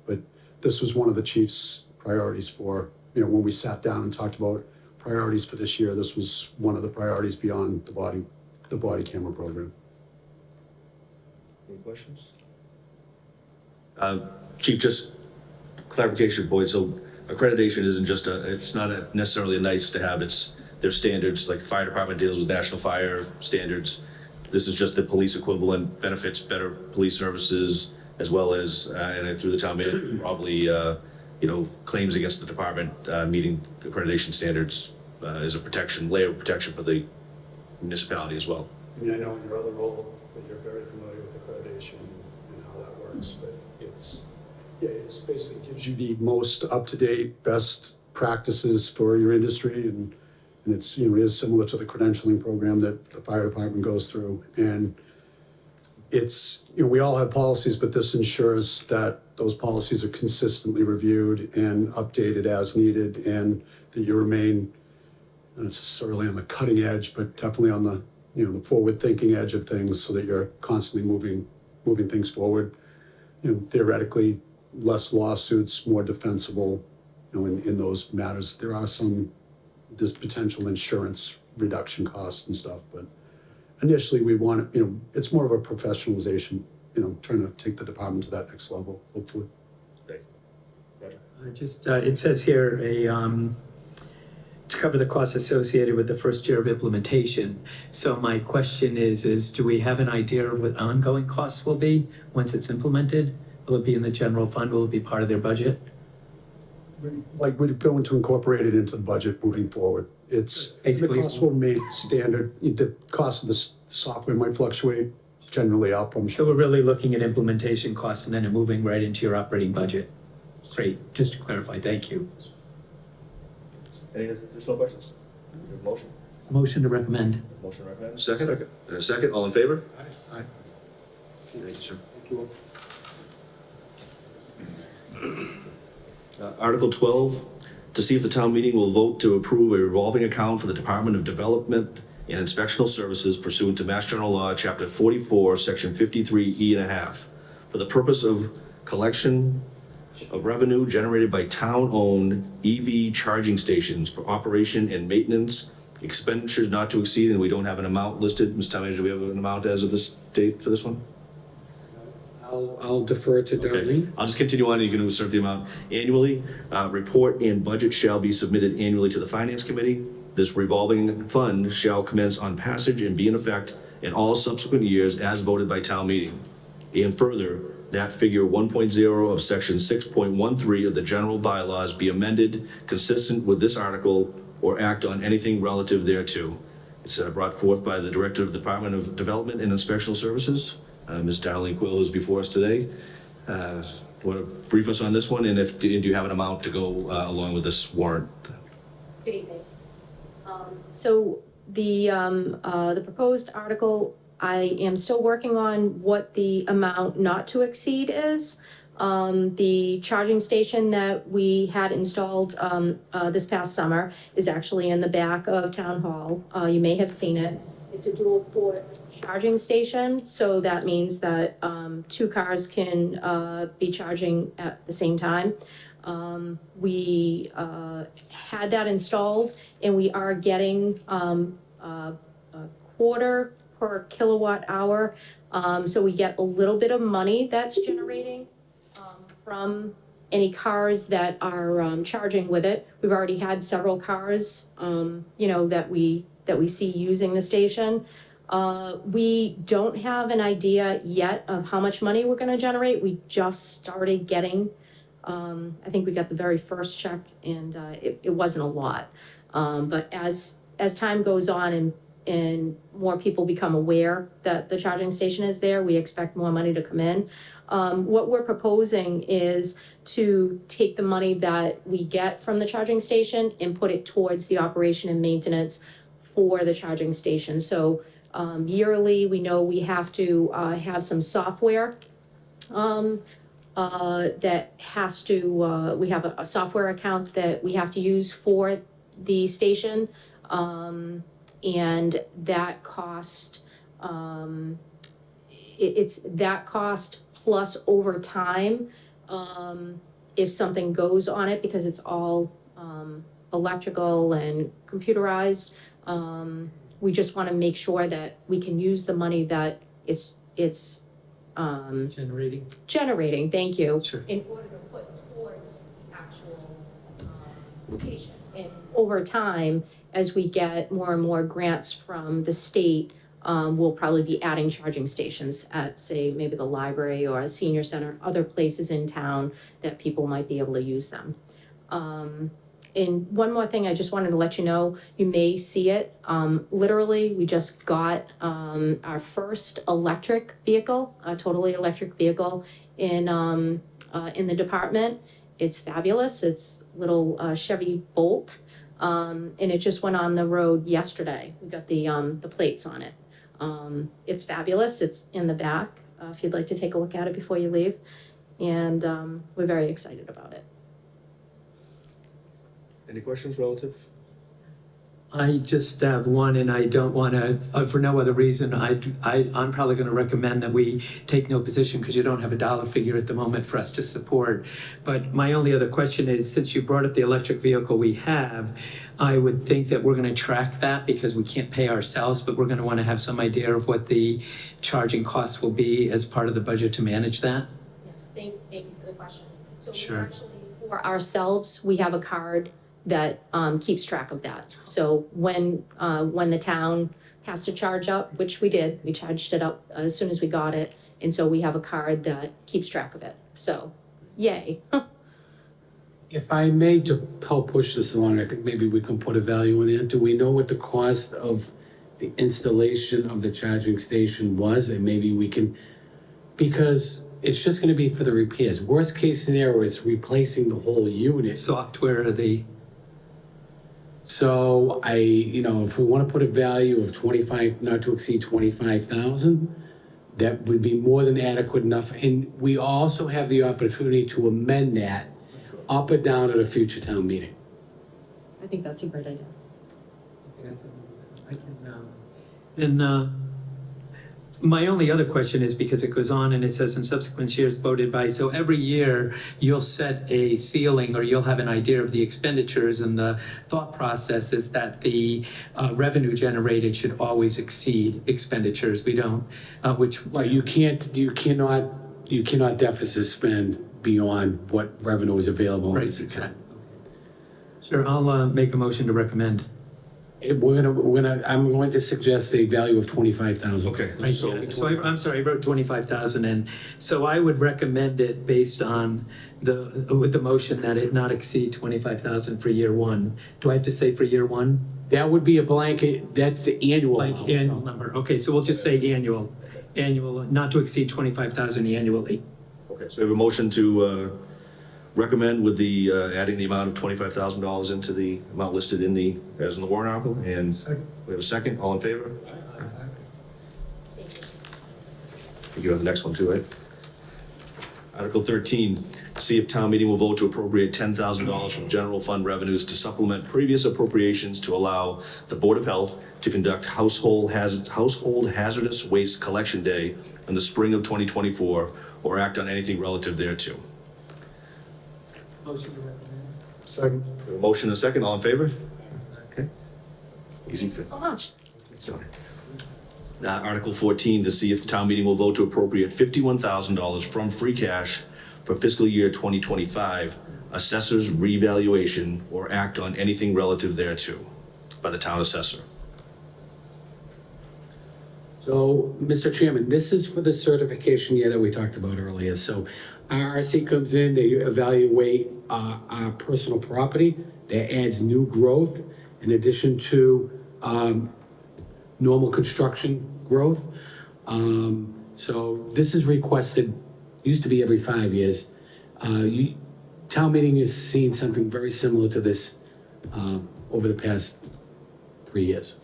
But this was one of the chief's priorities for, when we sat down and talked about priorities for this year, this was one of the priorities beyond the body camera program. Any questions? Chief, just clarification point. So accreditation isn't just it's not necessarily a nice to have, there's standards, like the fire department deals with national fire standards. This is just the police equivalent, benefits better police services, as well as, and through the town manager, probably, claims against the department meeting accreditation standards is a layer of protection for the municipality as well. I mean, I know in your other role that you're very familiar with accreditation and how that works, but it's basically gives you the most up-to-date, best practices for your industry, and And it's, it is similar to the credentialing program that the fire department goes through. And it's, we all have policies, but this ensures that those policies are consistently reviewed and updated as needed, and that you remain, not necessarily on the cutting edge, but definitely on the, the forward-thinking edge of things, so that you're constantly moving things forward. Theoretically, less lawsuits, more defensible, in those matters. There's potential insurance reduction costs and stuff, but initially we want, it's more of a professionalization, trying to take the department to that next level, hopefully. It says here, to cover the costs associated with the first year of implementation. So my question is do we have an idea of what ongoing costs will be once it's implemented? Will it be in the general fund? Will it be part of their budget? Like, we're going to incorporate it into the budget moving forward. It's, the Basically- costs will remain standard. The cost of the software might fluctuate, generally up. So we're really looking at implementation costs and then it moving right into your operating budget. Great, just to clarify, thank you. Any additional questions? You have a motion? Motion to recommend. Motion to recommend. Second? And a second, all in favor? Aye. Thank you, sir. Article 12, to see if the town meeting will vote to approve a revolving account for the Department of Development and Inspectional Services pursuant to Mass General Law, Chapter 44, Section 53E and a half, for the purpose of collection of revenue generated by town-owned EV charging stations for operation and maintenance, expenditures not to exceed, and we don't have an amount listed. Mr. Town Manager, do we have an amount as of this date for this one? I'll defer to Okay, Darlene. I'll just continue on, you can insert the amount annually. Report and budget shall be submitted annually to the Finance Committee. This revolving fund shall commence on passage and be in effect in all subsequent years as voted by town meeting. And further, that figure 1.0 of section 6.13 of the general bylaws be amended consistent with this article or act on anything relative thereto. It's brought forth by the Director of the Department of Development and Inspectional Services, Ms. Darlene Quill, who's before us today. Want to brief us on this one, and do you have an amount to go along with this warrant? Good evening. So the proposed article, I am still working on what the amount not to exceed is. The charging station that we had installed this past summer is actually in the back of Town Hall. You may have seen it. It's a dual port charging station, so that means that two cars can be charging at the same time. We had that installed, and we are getting a quarter per kilowatt hour. So we get a little bit of money that's generating from any cars that are charging with it. We've already had several cars, that we see using the station. We don't have an idea yet of how much money we're gonna generate. We just started getting, I think we got the very first check, and it wasn't a lot. But as time goes on and more people become aware that the charging station is there, we expect more money to come in. What we're proposing is to take the money that we get from the charging station and put it towards the operation and maintenance for the charging station. So yearly, we know we have to have some software that has to, we have a software account that we have to use for the station. And that cost, it's that cost plus over time, if something goes on it, because it's all electrical and computerized. We just want to make sure that we can use the money that it's generating, thank you. Sure. In order to put towards the actual station. And over time, as we get more and more grants from the state, we'll probably be adding charging stations at, say, maybe the library or a senior center, other places in town that people might be able to use them. And one more thing, I just wanted to let you know, you may see it. Literally, we just got our first electric vehicle, a totally electric vehicle in the department. It's fabulous. It's little Chevy Bolt. And it just went on the road yesterday. We got the plates on it. It's fabulous. It's in the back, if you'd like to take a look at it before you leave. And we're very excited about it. Any questions relative? I just have one, and I don't want to, for no other reason, I'm probably going to recommend that we take no position because you don't have a dollar figure at the moment for us to support. But my only other question is, since you brought up the electric vehicle we have, I would think that we're going to track that because we can't pay ourselves, but we're going to want to have some idea of what the charging costs will be as part of the budget to manage that. Yes, thank you for the question. So we Sure. actually, for ourselves, we have a card that keeps track of that. So when the town has to charge up, which we did, we charged it up as soon as we got it. And so we have a card that keeps track of it. So, yay. If I may to help push this along, I think maybe we can put a value in it. Do we know what the cost of the installation of the charging station was? And maybe we can, because it's just gonna be for the repairs. Worst case scenario is replacing the whole unit. Software, the, So if we wanna put a value of 25, not to exceed 25,000, that would be more than adequate enough. And we also have the opportunity to amend that up or down at a future town meeting. I think that's a great idea. I can, and my only other question is because it goes on and it says in subsequent years voted by, so every year you'll set a ceiling or you'll have an idea of the expenditures, and the thought process is that the revenue generated should always exceed expenditures. We don't, which. Well, you cannot deficit spend beyond what revenue is available. in Right, this account. exactly. Sure, I'll make a motion to recommend. I'm going to suggest a value of 25,000. Okay, Right, so, yeah. So I'm sorry, I wrote 25,000, and so I would recommend it based on with the motion that it not exceed 25,000 for year one. Do I have to say for year one? That would be a blanket, that's the annual. Like amount, annual so- number, okay, so we'll just say annual, not to exceed 25,000 annually. okay, so we have a motion to recommend with the, adding the amount of $25,000 into the amount listed as in the warrant article, and we have a second, all in favor? You have the next one too, right? Article 13, see if town meeting will vote to appropriate $10,000 from general fund revenues to supplement previous appropriations to allow the Board of Health to conduct household hazardous waste collection day in the spring of 2024, or act on anything relative thereto. Motion to recommend. Second. We have a motion and a second, all in favor? Okay. Easy. Thank you so much. Sorry. Article 14, to see if the town meeting will vote to appropriate $51,000 from free cash for fiscal year 2025, assessor's revaluation, or act on anything relative thereto by the town assessor. So, Mr. Chairman, this is for the certification year that we talked about earlier. So RRC comes in, they evaluate our personal property, that adds new growth in addition to normal construction growth. So this is requested, used to be every 5 years. Town meeting has seen something very similar to this over the past 3 years.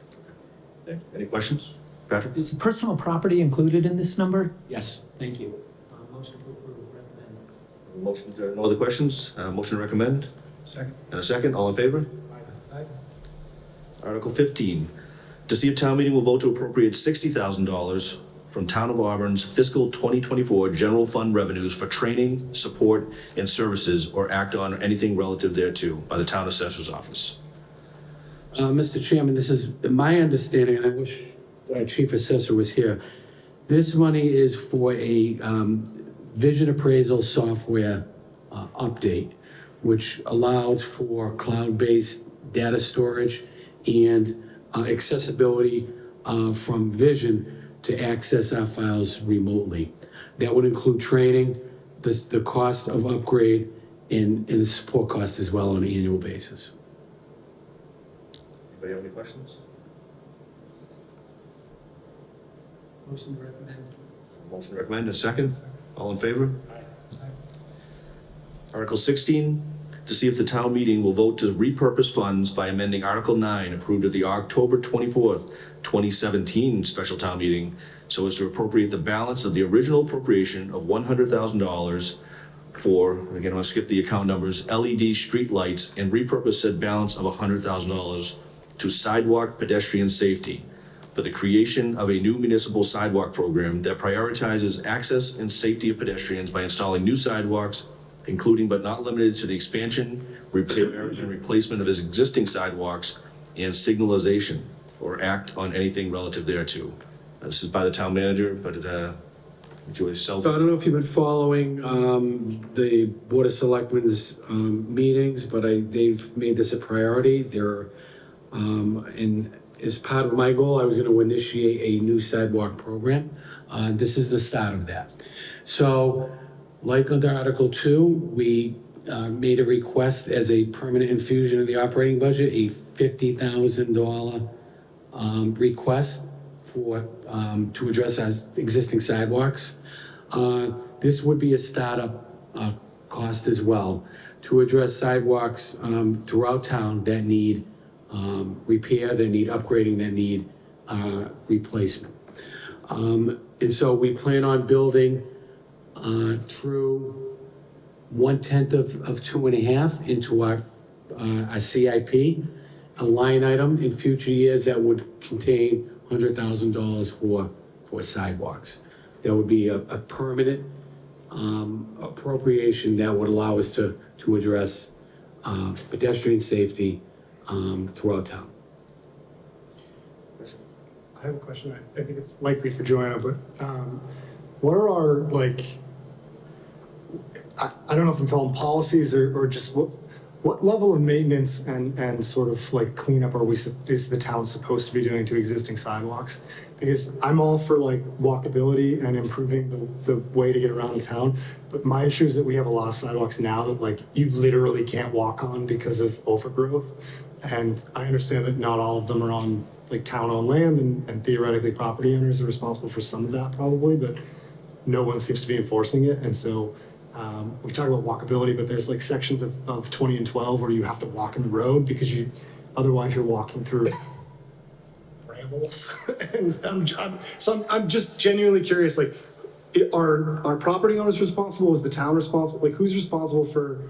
Okay. Any questions? Patrick? Is personal property included in this number? Yes. Thank you. Motion to approve, recommend. Motion to, no other questions? Motion to recommend? Second. And a second, all in favor? Aye. Article 15, to see if town meeting will vote to appropriate $60,000 from Town of Auburn's fiscal 2024 general fund revenues for training, support, and services, or act on anything relative thereto by the town assessor's office. Mr. Chairman, this is my understanding, and I wish our chief assessor was here. This money is for a vision appraisal software update, which allows for cloud-based data storage and accessibility from vision to access our files remotely. That would include training, the cost of upgrade, and the support cost as well on an annual basis. Anybody have any questions? Motion to recommend. Motion to recommend, a second. All in favor? Article 16, to see if the town meeting will vote to repurpose funds by amending Article 9 approved at the October 24th, 2017 special town meeting so as to appropriate the balance of the original appropriation of $100,000 for, again, I'm going to skip the account numbers, LED street lights, and repurpose said balance of $100,000 to sidewalk pedestrian safety for the creation of a new municipal sidewalk program that prioritizes access and safety of pedestrians by installing new sidewalks, including but not limited to the expansion, repair, and replacement of existing sidewalks and signalization, or act on anything relative thereto. This is by the town manager, but if you yourself. So I don't know if you've been following the Board of Selectmen's meetings, but they've made this a priority. And as part of my goal, I was going to initiate a new sidewalk program. This is the start of that. So, like under Article 2, we made a request as a permanent infusion of the operating budget, a $50,000 request to address our existing sidewalks. This would be a startup cost as well to address sidewalks throughout town that need repair, that need upgrading, that need replacement. And so we plan on building through 1/10 of 2.5 into our CIP, a line item in future years that would contain $100,000 for sidewalks. That would be a permanent appropriation that would allow us to address pedestrian safety throughout town. I have a question. I think it's likely for Joanna, but what are our, like, I don't know if we call them policies or just what level of maintenance and sort of like cleanup is the town supposed to be doing to existing sidewalks? Because I'm all for like walkability and improving the way to get around town, but my issue is that we have a lot of sidewalks now that like you literally can't walk on because of overgrowth. And I understand that not all of them are on like town-owned land and theoretically property owners are responsible for some of that probably, but no one seems to be enforcing it. And so we talk about walkability, but there's like sections of 20 and 12 where you have to walk in the road because otherwise you're walking through brambles. And I'm just genuinely curious, like, are property owners responsible? Is the town responsible? Like, who's responsible for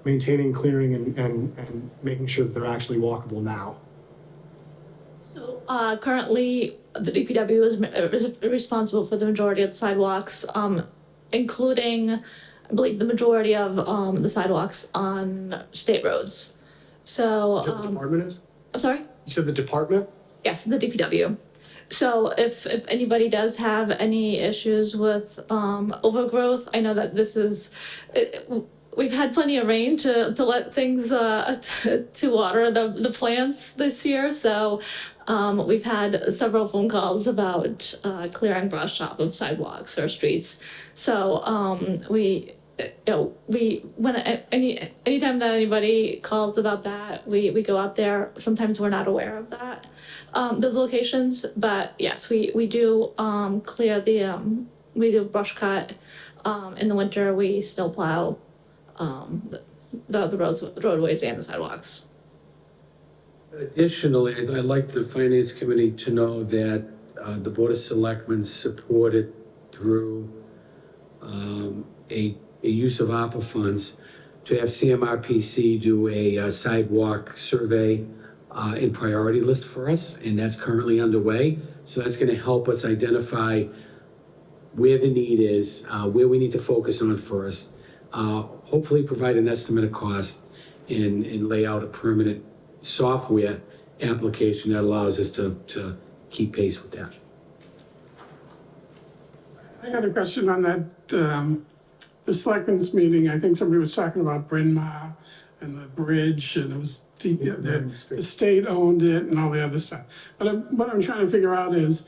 maintaining, clearing, and making sure that they're actually walkable now? So currently, the DPW is responsible for the majority of the sidewalks, including, I believe, the majority of the sidewalks on state roads. So, You said the department is? I'm sorry? You said the department? Yes, the DPW. So if anybody does have any issues with overgrowth, I know that this is, we've had plenty of rain to let things, to water the plants this year. So we've had several phone calls about clearing brush off of sidewalks or streets. So anytime that anybody calls about that, we go out there. Sometimes we're not aware of that, those locations, but yes, we do clear we do brush cut. In the winter, we snow plow the roadways and the sidewalks. Additionally, I'd like the Finance Committee to know that the Board of Selectmen supported through a use of ARPA funds to have CMRPC do a sidewalk survey and priority list for us, and that's currently underway. So that's going to help us identify where the need is, where we need to focus on first, hopefully provide an estimate of cost and lay out a permanent software application that allows us to keep pace with that. I got a question on that, the selectmen's meeting. I think somebody was talking about Bryn Mawr and the bridge, and it was the state owned it and all the other stuff. But what I'm trying to figure out is,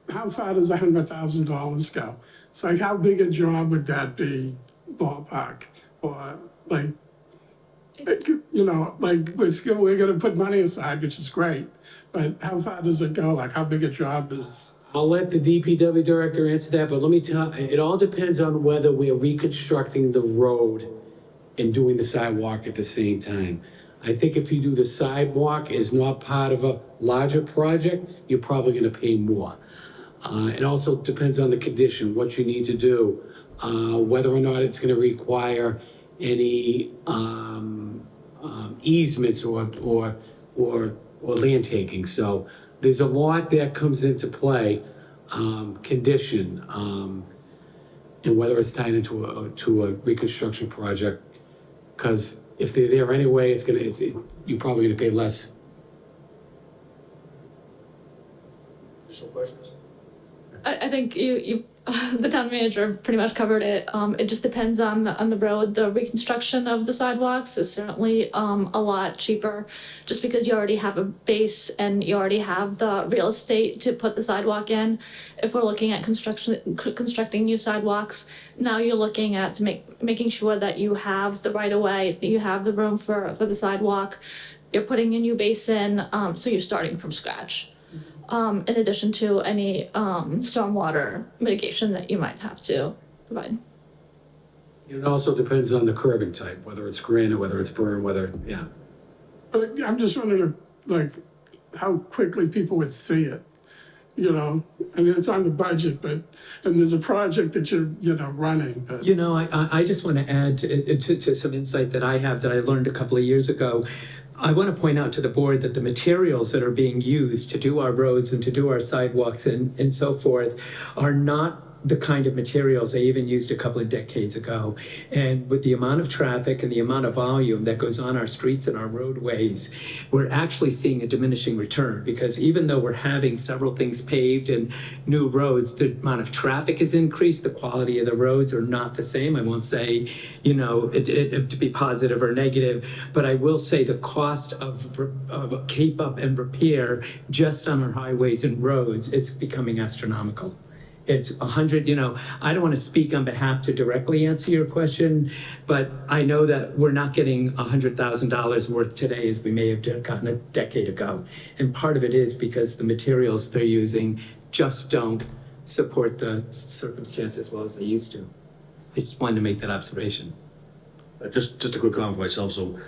how far does $100,000 go? It's like, how big a job would that be, ballpark? Or like, you know, like we're gonna put money aside, which is great, but how far does it go? Like, how big a job is? I'll let the DPW director answer that, but let me tell, it all depends on whether we're reconstructing the road and doing the sidewalk at the same time. I think if you do the sidewalk as not part of a larger project, you're probably gonna pay more. It also depends on the condition, what you need to do, whether or not it's gonna require any easements or land taking. So there's a lot that comes into play, condition, and whether it's tied into a reconstruction project. Because if they're there anyway, you're probably gonna pay less. Additional questions? I think you the town manager pretty much covered it. It just depends on the road. The reconstruction of the sidewalks is certainly a lot cheaper, just because you already have a base and you already have the real estate to put the sidewalk in. If we're looking at constructing new sidewalks, now you're looking at making sure that you have the right of way, that you have the room for the sidewalk. You're putting a new base in, so you're starting from scratch. In addition to any stormwater mitigation that you might have to provide. It also depends on the curbing type, whether it's granite, whether it's berm, yeah. But I'm just wondering, like, how quickly people would see it, you know? I mean, it's on the budget, and there's a project that you're, running, but. You know, I just want to add to some insight that I have that I learned a couple of years ago. I want to point out to the board that the materials that are being used to do our roads and to do our sidewalks and so forth are not the kind of materials they even used a couple of decades ago. And with the amount of traffic and the amount of volume that goes on our streets and our roadways, we're actually seeing a diminishing return, because even though we're having several things paved and new roads, the amount of traffic has increased, the quality of the roads are not the same. I won't say, it to be positive or negative, but I will say the cost of keep up and repair just on our highways and roads is becoming astronomical. It's 100, I don't want to speak on behalf to directly answer your question, but I know that we're not getting $100,000 worth today as we may have gotten a decade ago. And part of it is because the materials they're using just don't support the circumstance as well as they used to. I just wanted to make that observation. Just a quick comment for myself. So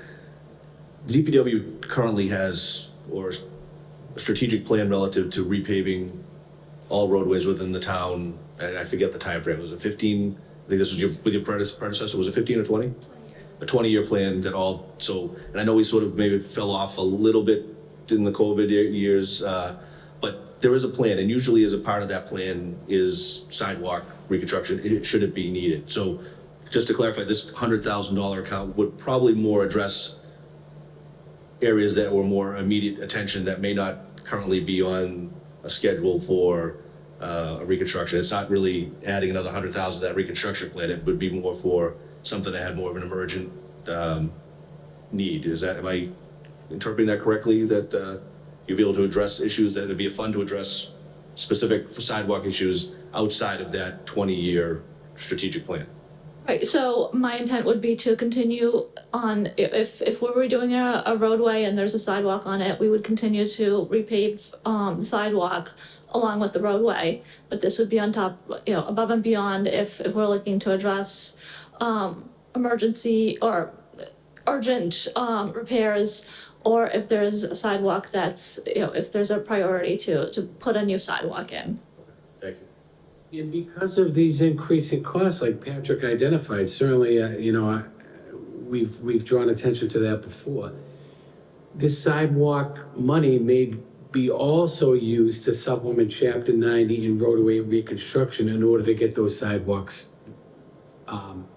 DPW currently has, or a strategic plan relative to repaving all roadways within the town, and I forget the time frame. Was it 15? I think this was with your predecessor. Was it 15 or 20? 20 years. A 20-year plan that and I know we sort of maybe fell off a little bit in the COVID years, but there is a plan, and usually as a part of that plan is sidewalk reconstruction, should it be needed. So just to clarify, this $100,000 account would probably more address areas that were more immediate attention that may not currently be on a schedule for a reconstruction. It's not really adding another $100,000 to that reconstruction plan. It would be more for something that had more of an emergent need. Am I interpreting that correctly? That you'll be able to address issues that would be a fund to address specific sidewalk issues outside of that 20-year strategic plan? Right, so my intent would be to continue on, if we were doing a roadway and there's a sidewalk on it, we would continue to repave the sidewalk along with the roadway. But this would be on top, above and beyond if we're looking to address emergency or urgent repairs, or if there's a sidewalk that's, if there's a priority to put a new sidewalk in. Thank you. And because of these increasing costs, like Patrick identified, certainly, we've drawn attention to that before. This sidewalk money may be also used to supplement Chapter 90 in roadway reconstruction in order to get those sidewalks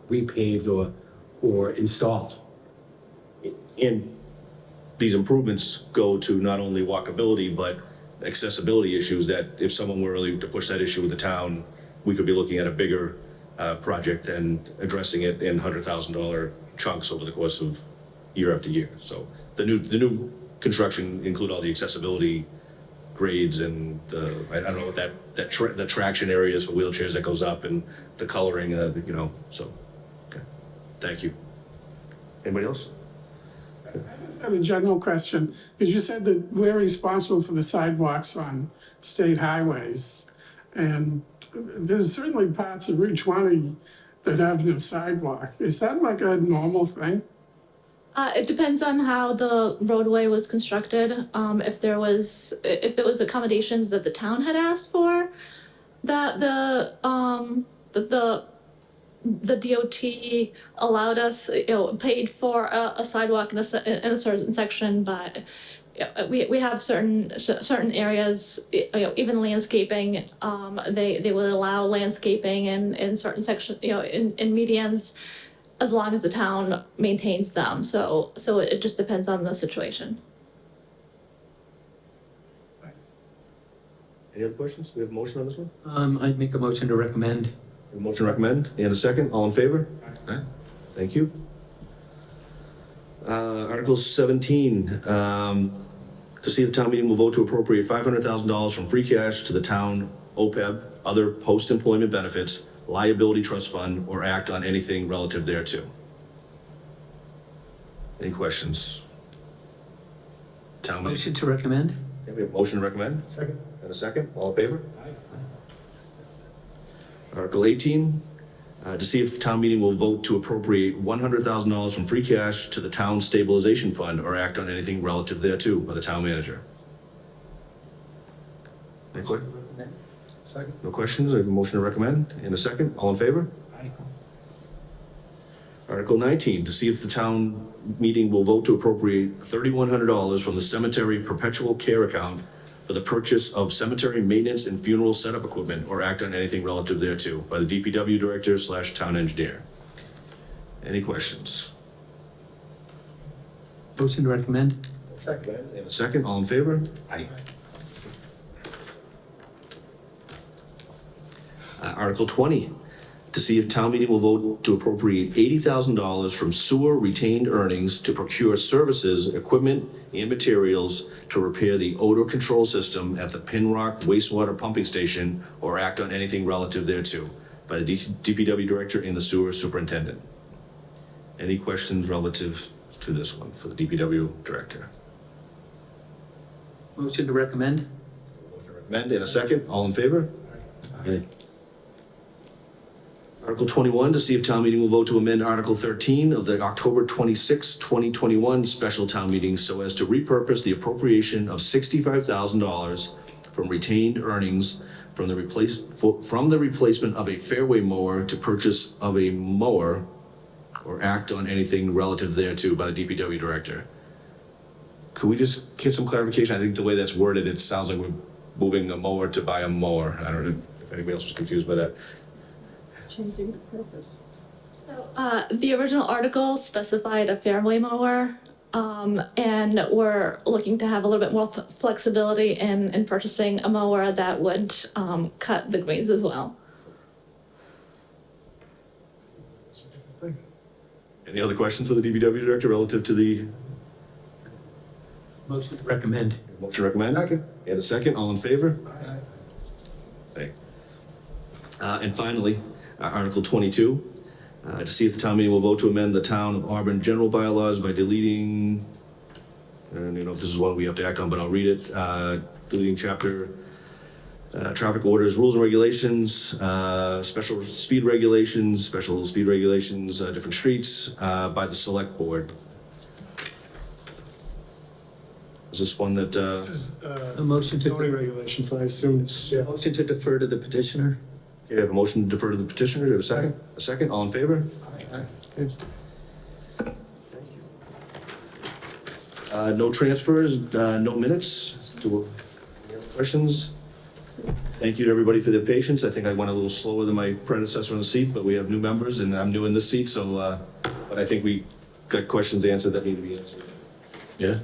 repaved or installed. And these improvements go to not only walkability, but accessibility issues that if someone were really to push that issue with the town, we could be looking at a bigger project than addressing it in $100,000 chunks over the course of year after year. So the new construction include all the accessibility grades and I don't know what the traction areas for wheelchairs that goes up and the coloring, so, okay. Thank you. Anybody else? I just had a general question, because you said that we're responsible for the sidewalks on state highways. And there's certainly parts of Route 20 that have no sidewalk. Is that like a normal thing? It depends on how the roadway was constructed. If there was accommodations that the town had asked for, that the DOT allowed us, paid for a sidewalk in a certain section, but we have certain areas, even landscaping, they would allow landscaping in certain sections, in medians, as long as the town maintains them. So it just depends on the situation. Any other questions? We have a motion on this one? I'd make a motion to recommend. We have a motion to recommend, and a second, all in favor? Aye. Thank you. Article 17, to see if the town meeting will vote to appropriate $500,000 from free cash to the town OPEB, other post-employment benefits, liability trust fund, or act on anything relative thereto. Any questions? Town meeting. Motion to recommend? Yeah, we have a motion to recommend, Second. and a second, all in favor? Article 18, to see if the town meeting will vote to appropriate $100,000 from free cash to the town stabilization fund or act on anything relative thereto by the town manager. Any questions? Second. No questions? I have a motion to recommend and a second. All in favor? Aye. Article 19, to see if the town meeting will vote to appropriate $3,100 from the cemetery perpetual care account for the purchase of cemetery maintenance and funeral setup equipment or act on anything relative thereto by the DPW director / town engineer. Any questions? Motion to recommend? Second. And a second, all in favor? Aye. Article 20, to see if town meeting will vote to appropriate $80,000 from sewer retained earnings to procure services, equipment, and materials to repair the odor control system at the Pinrock wastewater pumping station or act on anything relative thereto by the DPW director and the sewer superintendent. Any questions relative to this one for the DPW director? Motion to recommend? Motion to recommend and a second, all in favor? Aye. Article 21, to see if town meeting will vote to amend Article 13 of the October 26, 2021 special town meeting so as to repurpose the appropriation of $65,000 from retained earnings from the replacement of a fairway mower to purchase of a mower or act on anything relative thereto by the DPW director. Could we just get some clarification? I think the way that's worded, it sounds like we're moving a mower to buy a mower. I don't know if anybody else was confused by that. Changing the purpose. So, the original article specified a fairway mower, and we're looking to have a little bit more flexibility in purchasing a mower that would cut the greens as well. It's a different thing. Any other questions for the DPW director relative to the Motion to recommend. motion to recommend? Second. And a second, all in favor? Aye. Thank you. And finally, Article 22, to see if the town meeting will vote to amend the town of Auburn general bylaws by deleting, I don't even know if this is one we have to act on, but I'll read it, deleting chapter, traffic orders, rules and regulations, special speed regulations, different streets, by the select board. Is this one that, This is A motion to, zoning regulation, so I assume it's, yeah. motion to defer to the petitioner? okay, I have a motion to defer to the petitioner, do I have a second? A second, all in favor? Okay. No transfers, no minutes. Any other questions? Thank you to everybody for their patience. I think I went a little slower than my predecessor in the seat, but we have new members and I'm new in this seat, so, but I think we got questions answered that need to be answered. Yeah,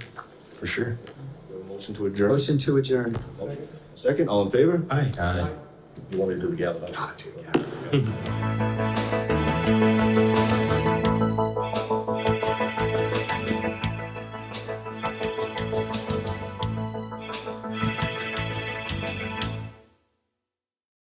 for sure. We have a motion to adjourn. Motion to adjourn. Second, all in favor? Aye. You want me to do the gavel? God, dude, yeah.